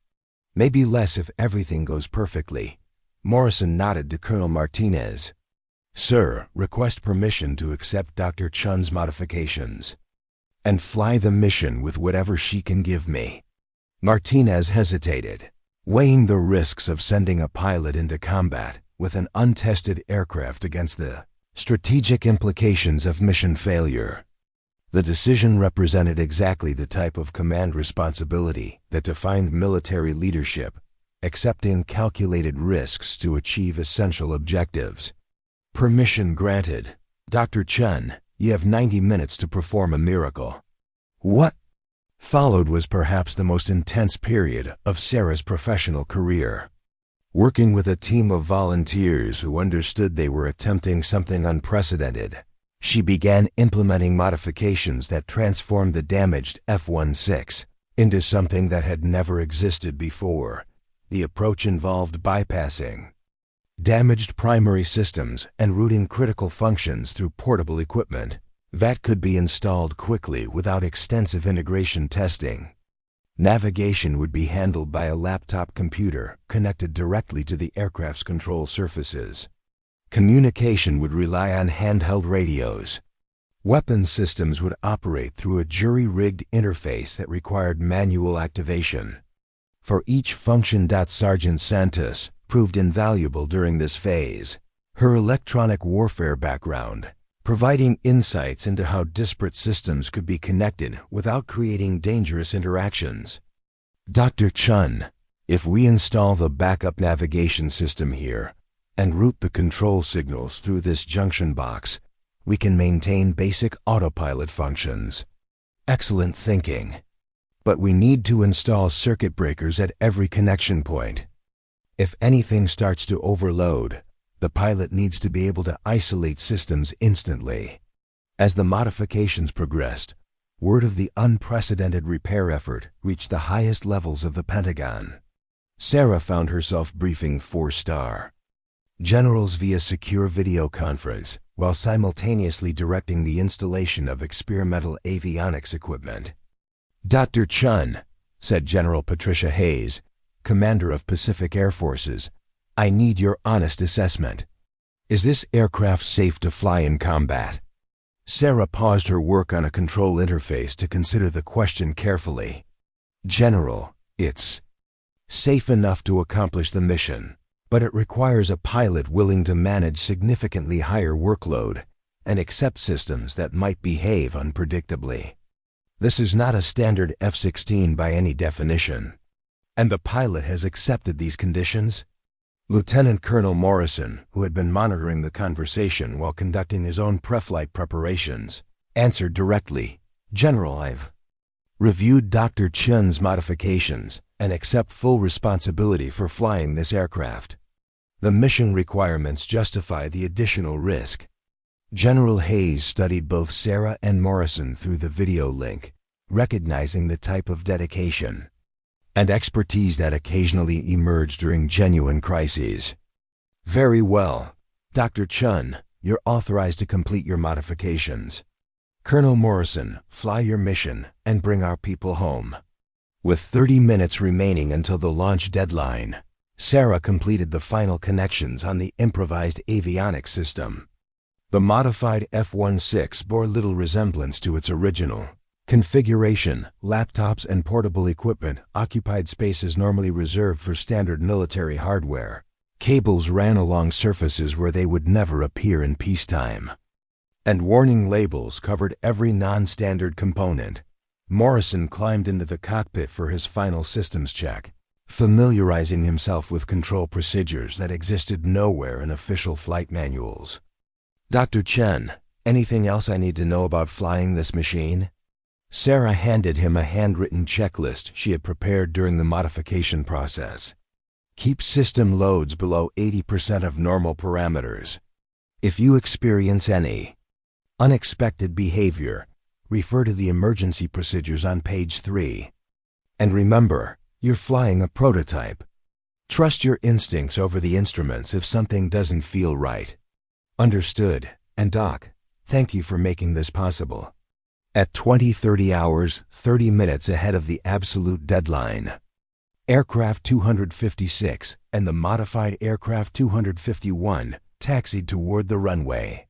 S1: Maybe less if everything goes perfectly. Morrison nodded to Colonel Martinez. Sir, request permission to accept Dr. Chun's modifications and fly the mission with whatever she can give me. Martinez hesitated, weighing the risks of sending a pilot into combat with an untested aircraft against the strategic implications of mission failure. The decision represented exactly the type of command responsibility that defined military leadership, accepting calculated risks to achieve essential objectives. Permission granted. Dr. Chun, you have 90 minutes to perform a miracle. What followed was perhaps the most intense period of Sarah's professional career. Working with a team of volunteers who understood they were attempting something unprecedented, she began implementing modifications that transformed the damaged F-16 into something that had never existed before, The approach involved bypassing damaged primary systems and routing critical functions through portable equipment that could be installed quickly without extensive integration testing. Navigation would be handled by a laptop computer connected directly to the aircraft's control surfaces. Communication would rely on handheld radios. Weapon systems would operate through a jury-rigged interface that required manual activation. For each function, Sergeant Santos proved invaluable during this phase. Her electronic warfare background, providing insights into how disparate systems could be connected without creating dangerous interactions. Dr. Chun, if we install the backup navigation system here and route the control signals through this junction box, we can maintain basic autopilot functions. Excellent thinking. But we need to install circuit breakers at every connection point. If anything starts to overload, the pilot needs to be able to isolate systems instantly. As the modifications progressed, word of the unprecedented repair effort reached the highest levels of the Pentagon. Sarah found herself briefing 4-star generals via secure video conference while simultaneously directing the installation of experimental avionics equipment. Dr. Chun, said General Patricia Hayes, Commander of Pacific Air Forces, I need your honest assessment. Is this aircraft safe to fly in combat? Sarah paused her work on a control interface to consider the question carefully. General, it's safe enough to accomplish the mission, but it requires a pilot willing to manage significantly higher workload and accept systems that might behave unpredictably. This is not a standard F-16 by any definition. And the pilot has accepted these conditions? Lieutenant Colonel Morrison, who had been monitoring the conversation while conducting his own pre-flight preparations, answered directly, General, I've reviewed Dr. Chun's modifications and accept full responsibility for flying this aircraft. The mission requirements justify the additional risk. General Hayes studied both Sarah and Morrison through the video link, recognizing the type of dedication and expertise that occasionally emerged during genuine crises. Very well. Dr. Chun, you're authorized to complete your modifications. Colonel Morrison, fly your mission and bring our people home. With 30 minutes remaining until the launch deadline, Sarah completed the final connections on the improvised avionics system. The modified F-16 bore little resemblance to its original configuration. Laptops and portable equipment occupied spaces normally reserved for standard military hardware. Cables ran along surfaces where they would never appear in peacetime. And warning labels covered every non-standard component. Morrison climbed into the cockpit for his final systems check, familiarizing himself with control procedures that existed nowhere in official flight manuals. Dr. Chen, anything else I need to know about flying this machine? Sarah handed him a handwritten checklist she had prepared during the modification process. Keep system loads below 80% of normal parameters. If you experience any unexpected behavior, refer to the emergency procedures on page 3. And remember, you're flying a prototype. Trust your instincts over the instruments if something doesn't feel right. Understood. And Doc, thank you for making this possible. At 20:30 hours, 30 minutes ahead of the absolute deadline, Aircraft 256 and the modified Aircraft 251 taxied toward the runway.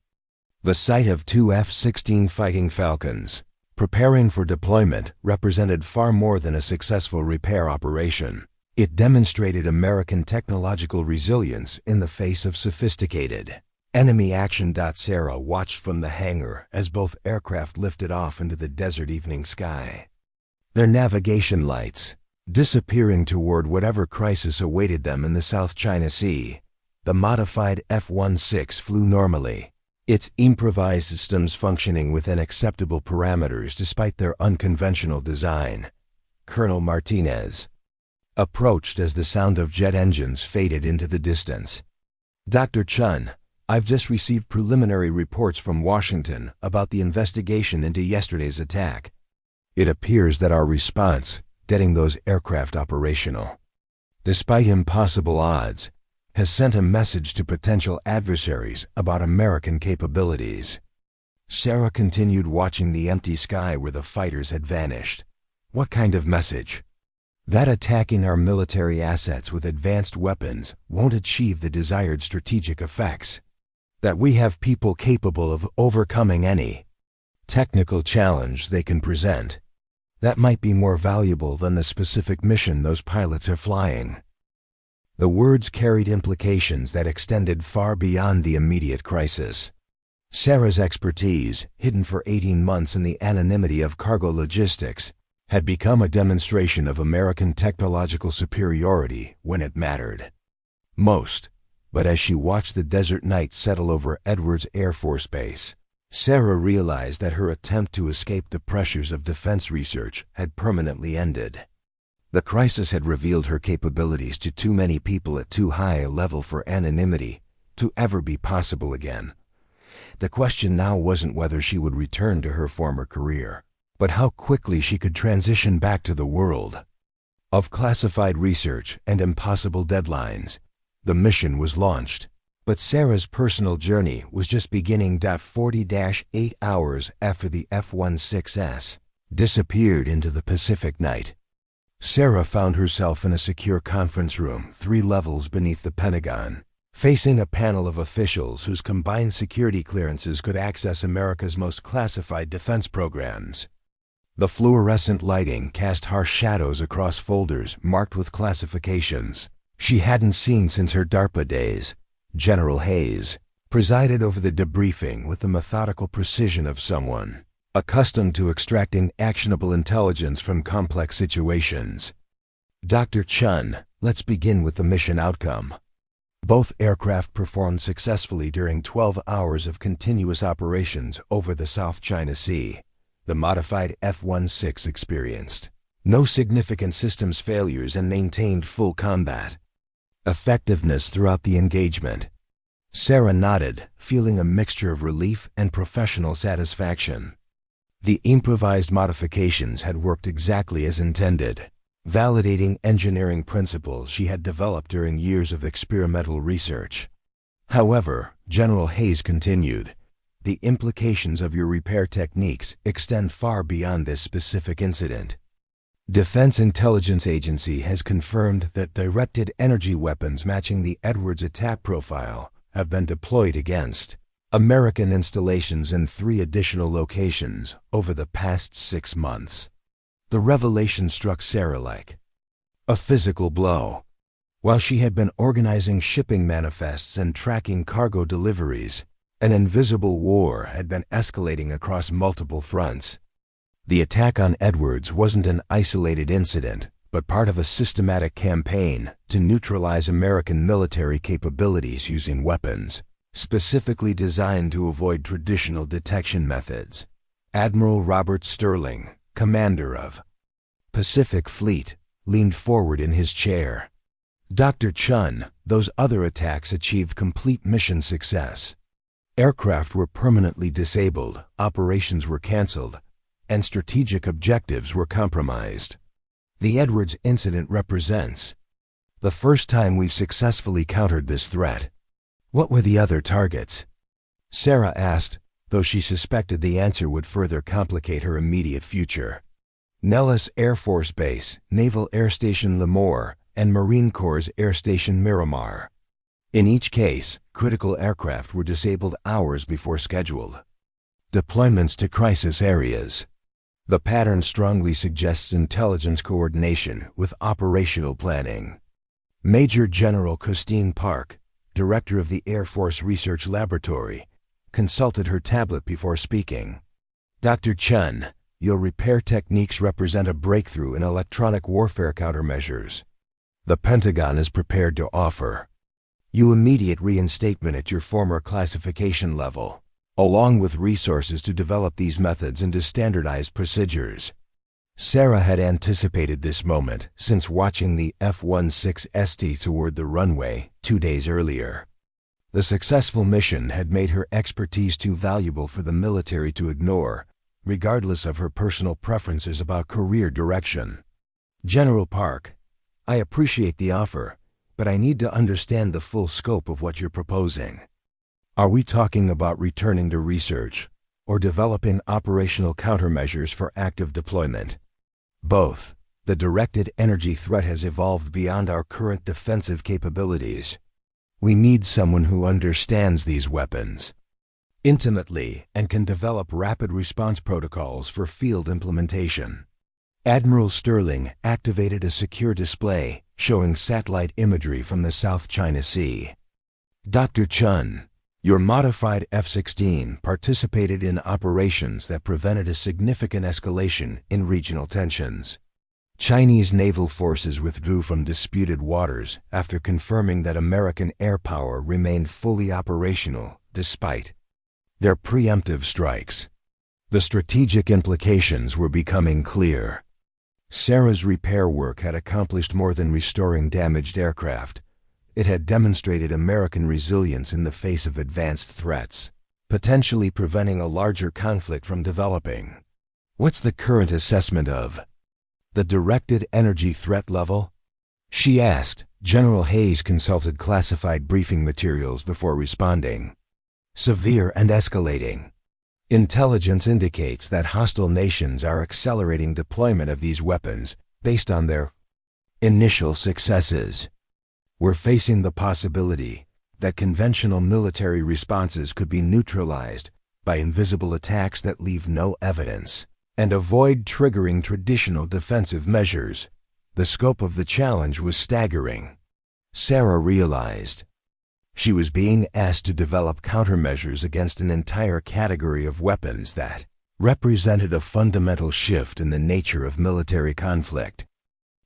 S1: The sight of 2 F-16 Fighting Falcons preparing for deployment represented far more than a successful repair operation. It demonstrated American technological resilience in the face of sophisticated enemy action. Sarah watched from the hangar as both aircraft lifted off into the desert evening sky, their navigation lights disappearing toward whatever crisis awaited them in the South China Sea. The modified F-16 flew normally, its improvised systems functioning within acceptable parameters despite their unconventional design. Colonel Martinez approached as the sound of jet engines faded into the distance. Dr. Chun, I've just received preliminary reports from Washington about the investigation into yesterday's attack. It appears that our response, getting those aircraft operational, despite impossible odds, has sent a message to potential adversaries about American capabilities. Sarah continued watching the empty sky where the fighters had vanished. What kind of message? That attacking our military assets with advanced weapons won't achieve the desired strategic effects. That we have people capable of overcoming any technical challenge they can present. That might be more valuable than the specific mission those pilots are flying. The words carried implications that extended far beyond the immediate crisis. Sarah's expertise, hidden for 18 months in the anonymity of cargo logistics, had become a demonstration of American technological superiority when it mattered most. But as she watched the desert night settle over Edwards Air Force Base, Sarah realized that her attempt to escape the pressures of defense research had permanently ended. The crisis had revealed her capabilities to too many people at too high a level for anonymity to ever be possible again. The question now wasn't whether she would return to her former career, but how quickly she could transition back to the world of classified research and impossible deadlines. The mission was launched, but Sarah's personal journey was just beginning. 40-8 hours after the F-16S disappeared into the Pacific night, Sarah found herself in a secure conference room 3 levels beneath the Pentagon, facing a panel of officials whose combined security clearances could access America's most classified defense programs. The fluorescent lighting cast harsh shadows across folders marked with classifications she hadn't seen since her DARPA days. General Hayes presided over the debriefing with the methodical precision of someone accustomed to extracting actionable intelligence from complex situations. Dr. Chun, let's begin with the mission outcome. Both aircraft performed successfully during 12 hours of continuous operations over the South China Sea. The modified F-16 experienced no significant systems failures and maintained full combat effectiveness throughout the engagement. Sarah nodded, feeling a mixture of relief and professional satisfaction. The improvised modifications had worked exactly as intended, validating engineering principles she had developed during years of experimental research. However, General Hayes continued, the implications of your repair techniques extend far beyond this specific incident. Defense Intelligence Agency has confirmed that directed energy weapons matching the Edwards attack profile have been deployed against American installations in 3 additional locations over the past 6 months. The revelation struck Sarah like a physical blow. While she had been organizing shipping manifests and tracking cargo deliveries, an invisible war had been escalating across multiple fronts. The attack on Edwards wasn't an isolated incident, but part of a systematic campaign to neutralize American military capabilities using weapons specifically designed to avoid traditional detection methods. Admiral Robert Sterling, commander of Pacific Fleet, leaned forward in his chair. Dr. Chun, those other attacks achieved complete mission success. Aircraft were permanently disabled, operations were canceled, and strategic objectives were compromised. The Edwards incident represents the first time we've successfully countered this threat. What were the other targets? Sarah asked, though she suspected the answer would further complicate her immediate future. Nellis Air Force Base, Naval Air Station Lemoore, and Marine Corps Air Station Miramar. In each case, critical aircraft were disabled hours before scheduled. Deployments to crisis areas. The pattern strongly suggests intelligence coordination with operational planning. Major General Christine Park, director of the Air Force Research Laboratory, consulted her tablet before speaking. Dr. Chun, your repair techniques represent a breakthrough in electronic warfare countermeasures. The Pentagon is prepared to offer you immediate reinstatement at your former classification level, along with resources to develop these methods into standardized procedures. Sarah had anticipated this moment since watching the F-16 toward the runway 2 days earlier. The successful mission had made her expertise too valuable for the military to ignore, regardless of her personal preferences about career direction. General Park, I appreciate the offer, but I need to understand the full scope of what you're proposing. Are we talking about returning to research or developing operational countermeasures for active deployment? Both. The directed energy threat has evolved beyond our current defensive capabilities. We need someone who understands these weapons intimately and can develop rapid response protocols for field implementation. Admiral Sterling activated a secure display showing satellite imagery from the South China Sea. Dr. Chun, your modified F-16 participated in operations that prevented a significant escalation in regional tensions. Chinese naval forces withdrew from disputed waters after confirming that American air power remained fully operational despite their preemptive strikes. The strategic implications were becoming clear. Sarah's repair work had accomplished more than restoring damaged aircraft. It had demonstrated American resilience in the face of advanced threats, potentially preventing a larger conflict from developing. What's the current assessment of the directed energy threat level? She asked. General Hayes consulted classified briefing materials before responding. Severe and escalating. Intelligence indicates that hostile nations are accelerating deployment of these weapons based on their initial successes. We're facing the possibility that conventional military responses could be neutralized by invisible attacks that leave no evidence and avoid triggering traditional defensive measures. The scope of the challenge was staggering. Sarah realized she was being asked to develop countermeasures against an entire category of weapons that represented a fundamental shift in the nature of military conflict.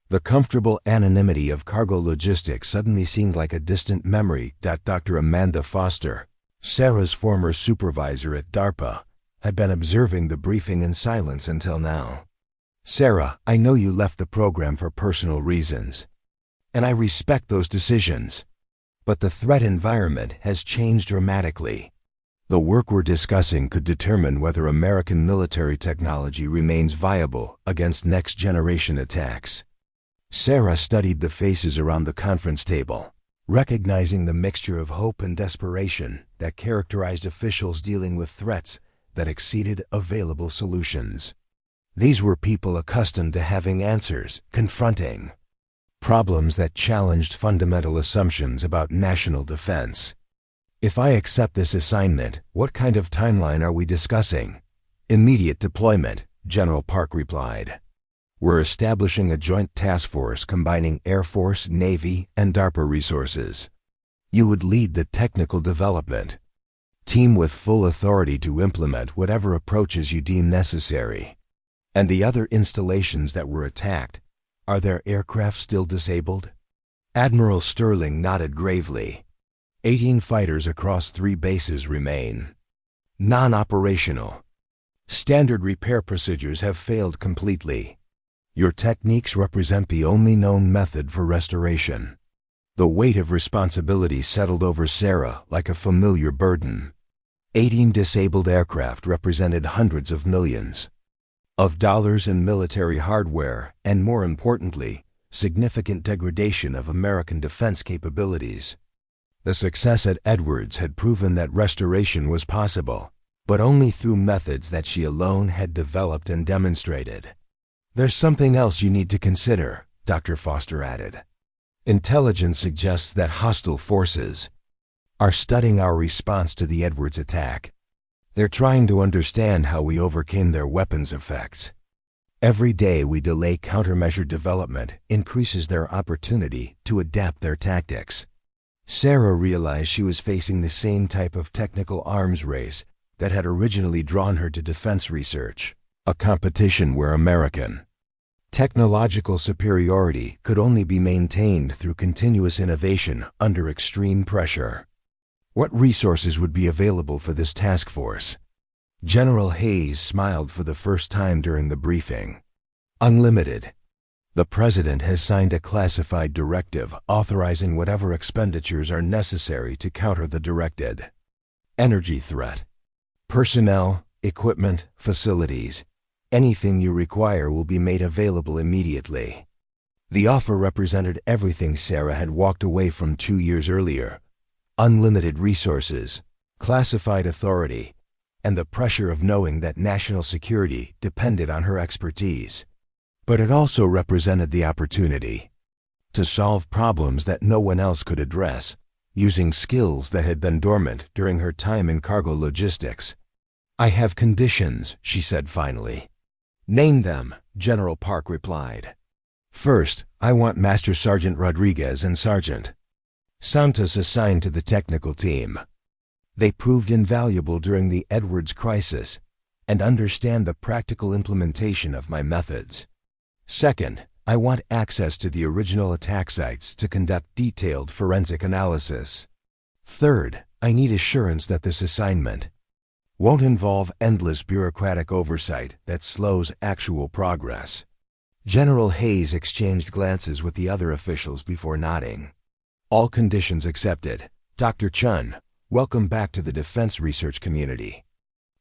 S1: The comfortable anonymity of cargo logistics suddenly seemed like a distant memory. Dr. Amanda Foster, Sarah's former supervisor at DARPA, had been observing the briefing in silence until now. Sarah, I know you left the program for personal reasons, and I respect those decisions. But the threat environment has changed dramatically. The work we're discussing could determine whether American military technology remains viable against next-generation attacks. Sarah studied the faces around the conference table, recognizing the mixture of hope and desperation that characterized officials dealing with threats that exceeded available solutions. These were people accustomed to having answers, confronting problems that challenged fundamental assumptions about national defense. If I accept this assignment, what kind of timeline are we discussing? Immediate deployment, General Park replied. We're establishing a joint task force combining Air Force, Navy, and DARPA resources. You would lead the technical development team with full authority to implement whatever approaches you deem necessary. And the other installations that were attacked, are their aircraft still disabled? Admiral Sterling nodded gravely. 18 fighters across 3 bases remain non-operational. Standard repair procedures have failed completely. Your techniques represent the only known method for restoration. The weight of responsibility settled over Sarah like a familiar burden. 18 disabled aircraft represented hundreds of millions of dollars in military hardware and, more importantly, significant degradation of American defense capabilities. The success at Edwards had proven that restoration was possible, but only through methods that she alone had developed and demonstrated. There's something else you need to consider, Dr. Foster added. Intelligence suggests that hostile forces are studying our response to the Edwards attack. They're trying to understand how we overcame their weapons effects. Every day we delay countermeasure development increases their opportunity to adapt their tactics. Sarah realized she was facing the same type of technical arms race that had originally drawn her to defense research, a competition where American technological superiority could only be maintained through continuous innovation under extreme pressure. What resources would be available for this task force? General Hayes smiled for the first time during the briefing. Unlimited. The President has signed a classified directive authorizing whatever expenditures are necessary to counter the directed energy threat. Personnel, equipment, facilities, anything you require will be made available immediately. The offer represented everything Sarah had walked away from 2 years earlier: unlimited resources, classified authority, and the pressure of knowing that national security depended on her expertise. But it also represented the opportunity to solve problems that no one else could address, using skills that had been dormant during her time in cargo logistics. "I have conditions," she said finally. "Name them," General Park replied. "First, I want Master Sergeant Rodriguez and Sergeant Santos assigned to the technical team. They proved invaluable during the Edwards crisis and understand the practical implementation of my methods. Second, I want access to the original attack sites to conduct detailed forensic analysis. Third, I need assurance that this assignment won't involve endless bureaucratic oversight that slows actual progress." General Hayes exchanged glances with the other officials before nodding. "All conditions accepted. Dr. Chun, welcome back to the defense research community."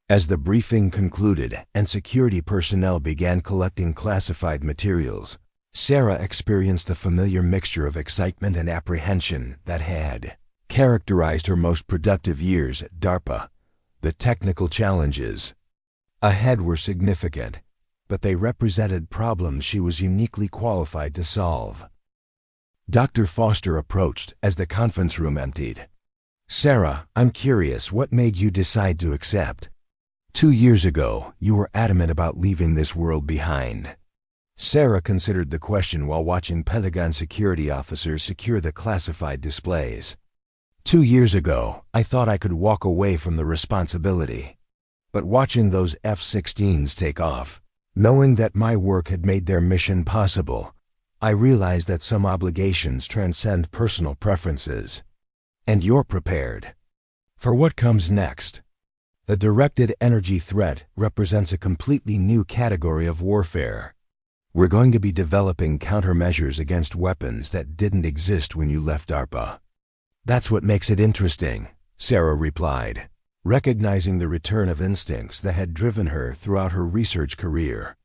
S1: As the briefing concluded and security personnel began collecting classified materials, Sarah experienced the familiar mixture of excitement and apprehension that had characterized her most productive years at DARPA. The technical challenges ahead were significant, but they represented problems she was uniquely qualified to solve. Dr. Foster approached as the conference room emptied. "Sarah, I'm curious, what made you decide to accept? 2 years ago, you were adamant about leaving this world behind." Sarah considered the question while watching Pentagon security officers secure the classified displays. 2 years ago, I thought I could walk away from the responsibility. But watching those F-16s take off, knowing that my work had made their mission possible, I realized that some obligations transcend personal preferences. And you're prepared for what comes next. The directed energy threat represents a completely new category of warfare. We're going to be developing countermeasures against weapons that didn't exist when you left DARPA. That's what makes it interesting, Sarah replied, recognizing the return of instincts that had driven her throughout her research career.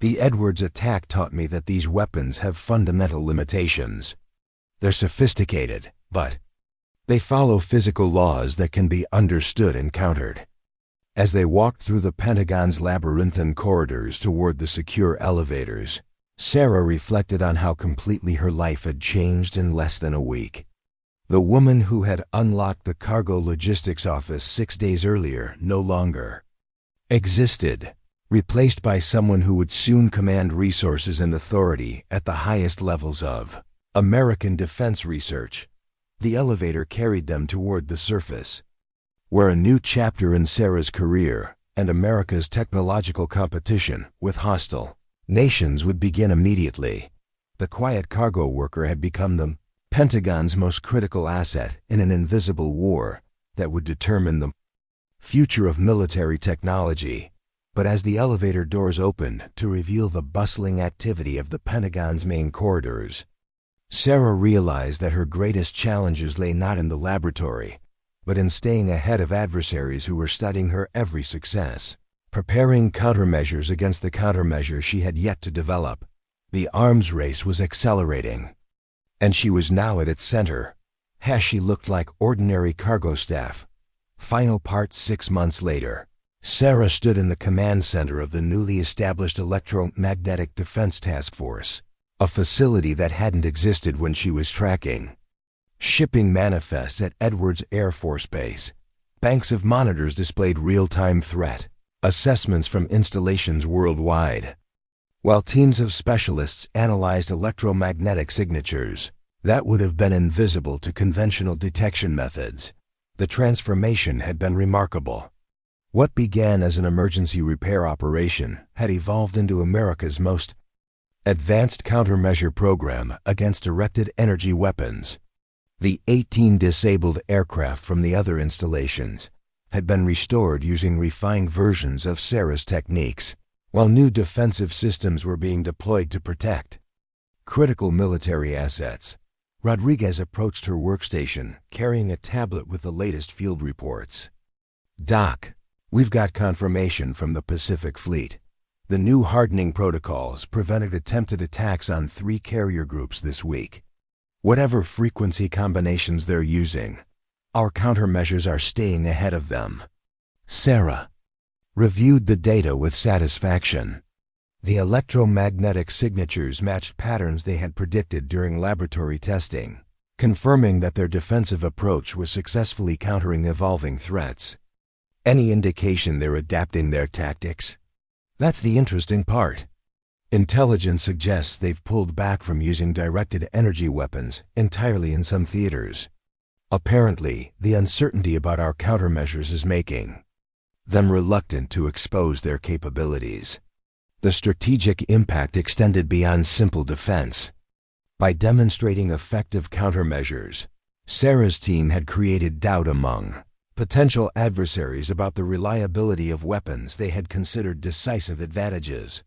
S1: The Edwards attack taught me that these weapons have fundamental limitations. They're sophisticated, but they follow physical laws that can be understood and countered. As they walked through the Pentagon's labyrinthine corridors toward the secure elevators, Sarah reflected on how completely her life had changed in less than a week. The woman who had unlocked the cargo logistics office 6 days earlier no longer existed, replaced by someone who would soon command resources and authority at the highest levels of American defense research. The elevator carried them toward the surface, where a new chapter in Sarah's career and America's technological competition with hostile nations would begin immediately. The quiet cargo worker had become the Pentagon's most critical asset in an invisible war that would determine the future of military technology. But as the elevator doors opened to reveal the bustling activity of the Pentagon's main corridors, Sarah realized that her greatest challenges lay not in the laboratory, but in staying ahead of adversaries who were studying her every success, preparing countermeasures against the countermeasures she had yet to develop. The arms race was accelerating, and she was now at its center. She looked like ordinary cargo staff. Final part 6 months later. Sarah stood in the command center of the newly established Electromagnetic Defense Task Force, a facility that hadn't existed when she was tracking shipping manifests at Edwards Air Force Base. Banks of monitors displayed real-time threat assessments from installations worldwide, while teams of specialists analyzed electromagnetic signatures that would have been invisible to conventional detection methods. The transformation had been remarkable. What began as an emergency repair operation had evolved into America's most advanced countermeasure program against directed energy weapons. The 18 disabled aircraft from the other installations had been restored using refined versions of Sarah's techniques, while new defensive systems were being deployed to protect critical military assets. Rodriguez approached her workstation, carrying a tablet with the latest field reports. "Doc, we've got confirmation from the Pacific Fleet. The new hardening protocols prevented attempted attacks on 3 carrier groups this week. Whatever frequency combinations they're using, our countermeasures are staying ahead of them. Sarah reviewed the data with satisfaction. The electromagnetic signatures matched patterns they had predicted during laboratory testing, confirming that their defensive approach was successfully countering evolving threats. Any indication they're adapting their tactics? That's the interesting part. Intelligence suggests they've pulled back from using directed energy weapons entirely in some theaters. Apparently, the uncertainty about our countermeasures is making them reluctant to expose their capabilities. The strategic impact extended beyond simple defense. By demonstrating effective countermeasures, Sarah's team had created doubt among potential adversaries about the reliability of weapons they had considered decisive advantages.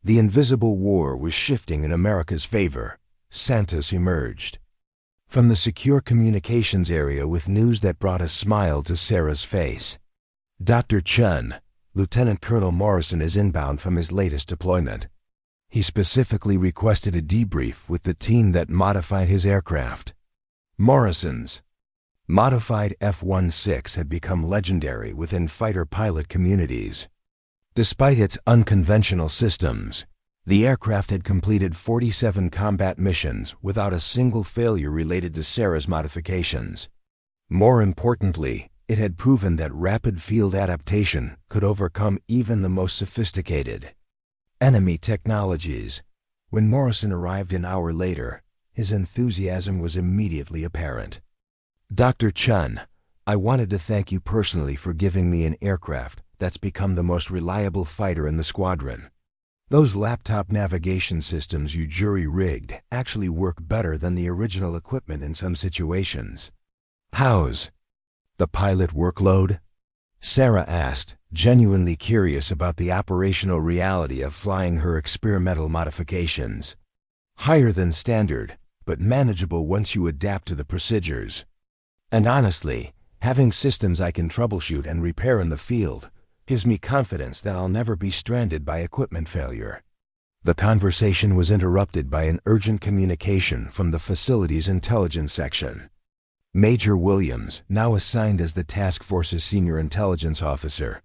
S1: The invisible war was shifting in America's favor. Santos emerged from the secure communications area with news that brought a smile to Sarah's face. Dr. Chun, Lieutenant Colonel Morrison is inbound from his latest deployment. He specifically requested a debrief with the team that modified his aircraft. Morrison's modified F-16 had become legendary within fighter pilot communities. Despite its unconventional systems, the aircraft had completed 47 combat missions without a single failure related to Sarah's modifications. More importantly, it had proven that rapid field adaptation could overcome even the most sophisticated enemy technologies. When Morrison arrived an hour later, his enthusiasm was immediately apparent. Dr. Chun, I wanted to thank you personally for giving me an aircraft that's become the most reliable fighter in the squadron. Those laptop navigation systems you jury-rigged actually work better than the original equipment in some situations. How's the pilot workload? Sarah asked, genuinely curious about the operational reality of flying her experimental modifications. Higher than standard, but manageable once you adapt to the procedures. And honestly, having systems I can troubleshoot and repair in the field gives me confidence that I'll never be stranded by equipment failure. The conversation was interrupted by an urgent communication from the facility's intelligence section. Major Williams, now assigned as the task force's senior intelligence officer,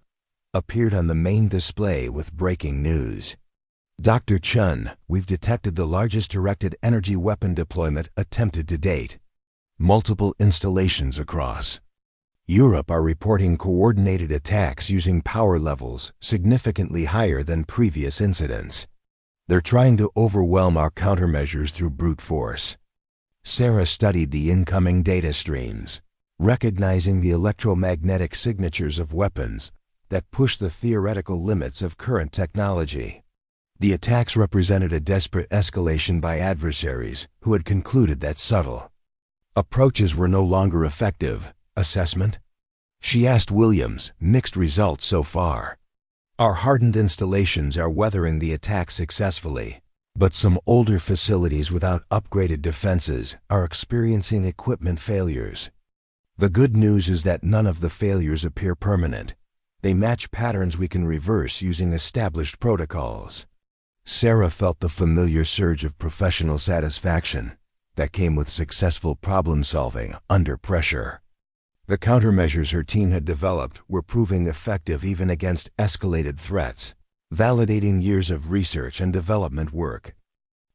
S1: appeared on the main display with breaking news. Dr. Chun, we've detected the largest directed energy weapon deployment attempted to date. Multiple installations across Europe are reporting coordinated attacks using power levels significantly higher than previous incidents. They're trying to overwhelm our countermeasures through brute force. Sarah studied the incoming data streams, recognizing the electromagnetic signatures of weapons that push the theoretical limits of current technology. The attacks represented a desperate escalation by adversaries who had concluded that subtle approaches were no longer effective. Assessment? She asked Williams. Mixed results so far. Our hardened installations are weathering the attack successfully, but some older facilities without upgraded defenses are experiencing equipment failures. The good news is that none of the failures appear permanent. They match patterns we can reverse using established protocols. Sarah felt the familiar surge of professional satisfaction that came with successful problem-solving under pressure. The countermeasures her team had developed were proving effective even against escalated threats, validating years of research and development work.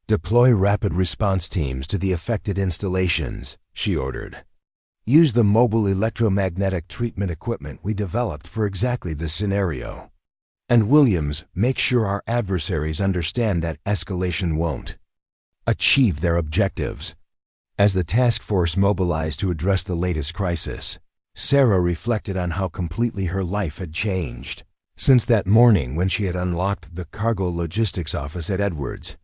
S1: Deploy rapid response teams to the affected installations, she ordered. Use the mobile electromagnetic treatment equipment we developed for exactly this scenario. And Williams, make sure our adversaries understand that escalation won't achieve their objectives. As the task force mobilized to address the latest crisis, Sarah reflected on how completely her life had changed since that morning when she had unlocked the cargo logistics office at Edwards.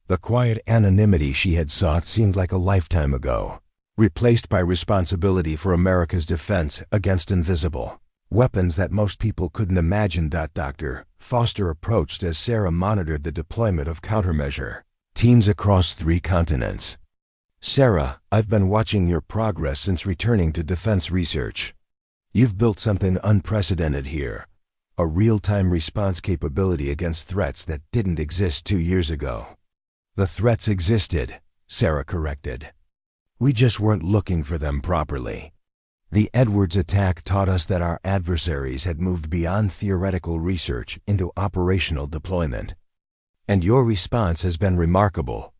S1: The quiet anonymity she had sought seemed like a lifetime ago, replaced by responsibility for America's defense against invisible weapons that most people couldn't imagine. Dr. Foster approached as Sarah monitored the deployment of countermeasure teams across 3 continents. Sarah, I've been watching your progress since returning to defense research. You've built something unprecedented here. a real-time response capability against threats that didn't exist 2 years ago. The threats existed, Sarah corrected. We just weren't looking for them properly. The Edwards attack taught us that our adversaries had moved beyond theoretical research into operational deployment. And your response has been remarkable.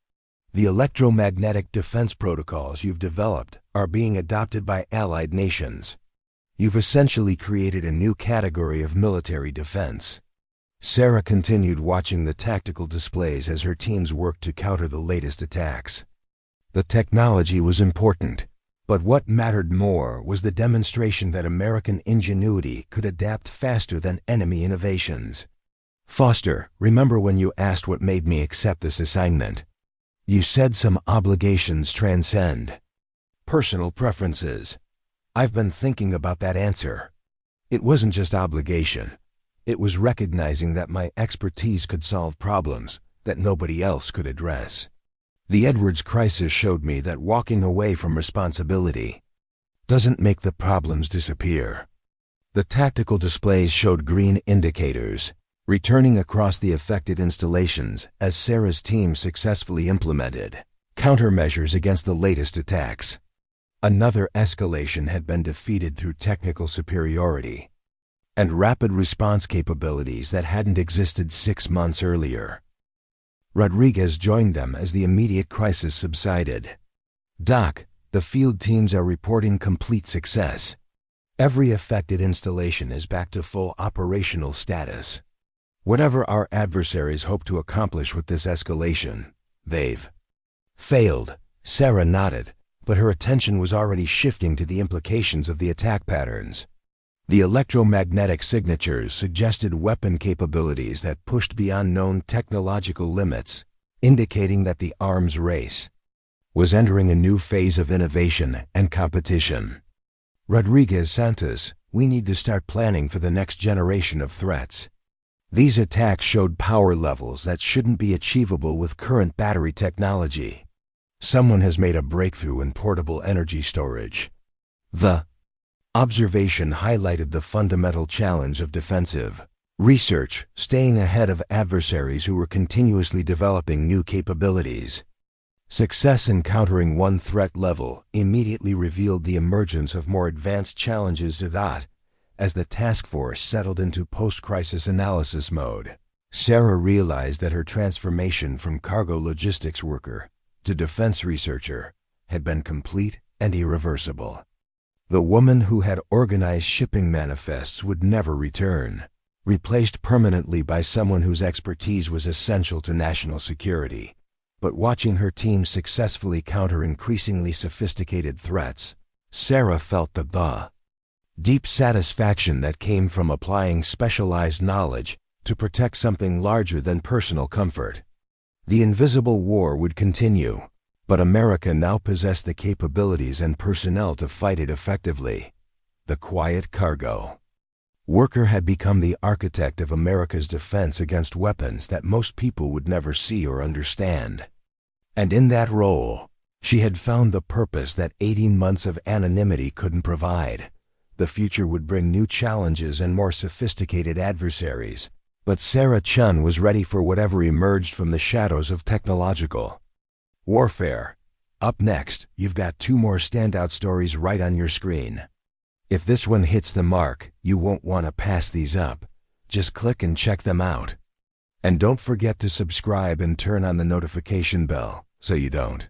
S1: The electromagnetic defense protocols you've developed are being adopted by allied nations. You've essentially created a new category of military defense. Sarah continued watching the tactical displays as her teams worked to counter the latest attacks. The technology was important, but what mattered more was the demonstration that American ingenuity could adapt faster than enemy innovations. Foster, remember when you asked what made me accept this assignment? You said some obligations transcend personal preferences. I've been thinking about that answer. It wasn't just obligation. It was recognizing that my expertise could solve problems that nobody else could address. The Edwards crisis showed me that walking away from responsibility doesn't make the problems disappear. The tactical displays showed green indicators, returning across the affected installations as Sarah's team successfully implemented countermeasures against the latest attacks. Another escalation had been defeated through technical superiority and rapid response capabilities that hadn't existed 6 months earlier. Rodriguez joined them as the immediate crisis subsided. Doc, the field teams are reporting complete success. Every affected installation is back to full operational status. Whatever our adversaries hope to accomplish with this escalation, they've failed. Sarah nodded, but her attention was already shifting to the implications of the attack patterns. The electromagnetic signatures suggested weapon capabilities that pushed beyond known technological limits, indicating that the arms race was entering a new phase of innovation and competition. Rodriguez Santos, we need to start planning for the next generation of threats. These attacks showed power levels that shouldn't be achievable with current battery technology. Someone has made a breakthrough in portable energy storage. The observation highlighted the fundamental challenge of defensive research, staying ahead of adversaries who were continuously developing new capabilities. Success in countering one threat level immediately revealed the emergence of more advanced challenges to that. As the task force settled into post-crisis analysis mode, Sarah realized that her transformation from cargo logistics worker to defense researcher had been complete and irreversible. The woman who had organized shipping manifests would never return, replaced permanently by someone whose expertise was essential to national security. But watching her team successfully counter increasingly sophisticated threats, Sarah felt the deep satisfaction that came from applying specialized knowledge to protect something larger than personal comfort. The invisible war would continue, but America now possessed the capabilities and personnel to fight it effectively. The quiet cargo worker had become the architect of America's defense against weapons that most people would never see or understand. And in that role, she had found the purpose that 18 months of anonymity couldn't provide. The future would bring new challenges and more sophisticated adversaries, but Sarah Chun was ready for whatever emerged from the shadows of technological warfare. Up next, you've got 2 more standout stories right on your screen. If this one hits the mark, you won't want to pass these up. Just click and check them out. And don't forget to subscribe and turn on the notification bell so you don't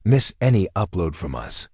S1: miss any upload from us.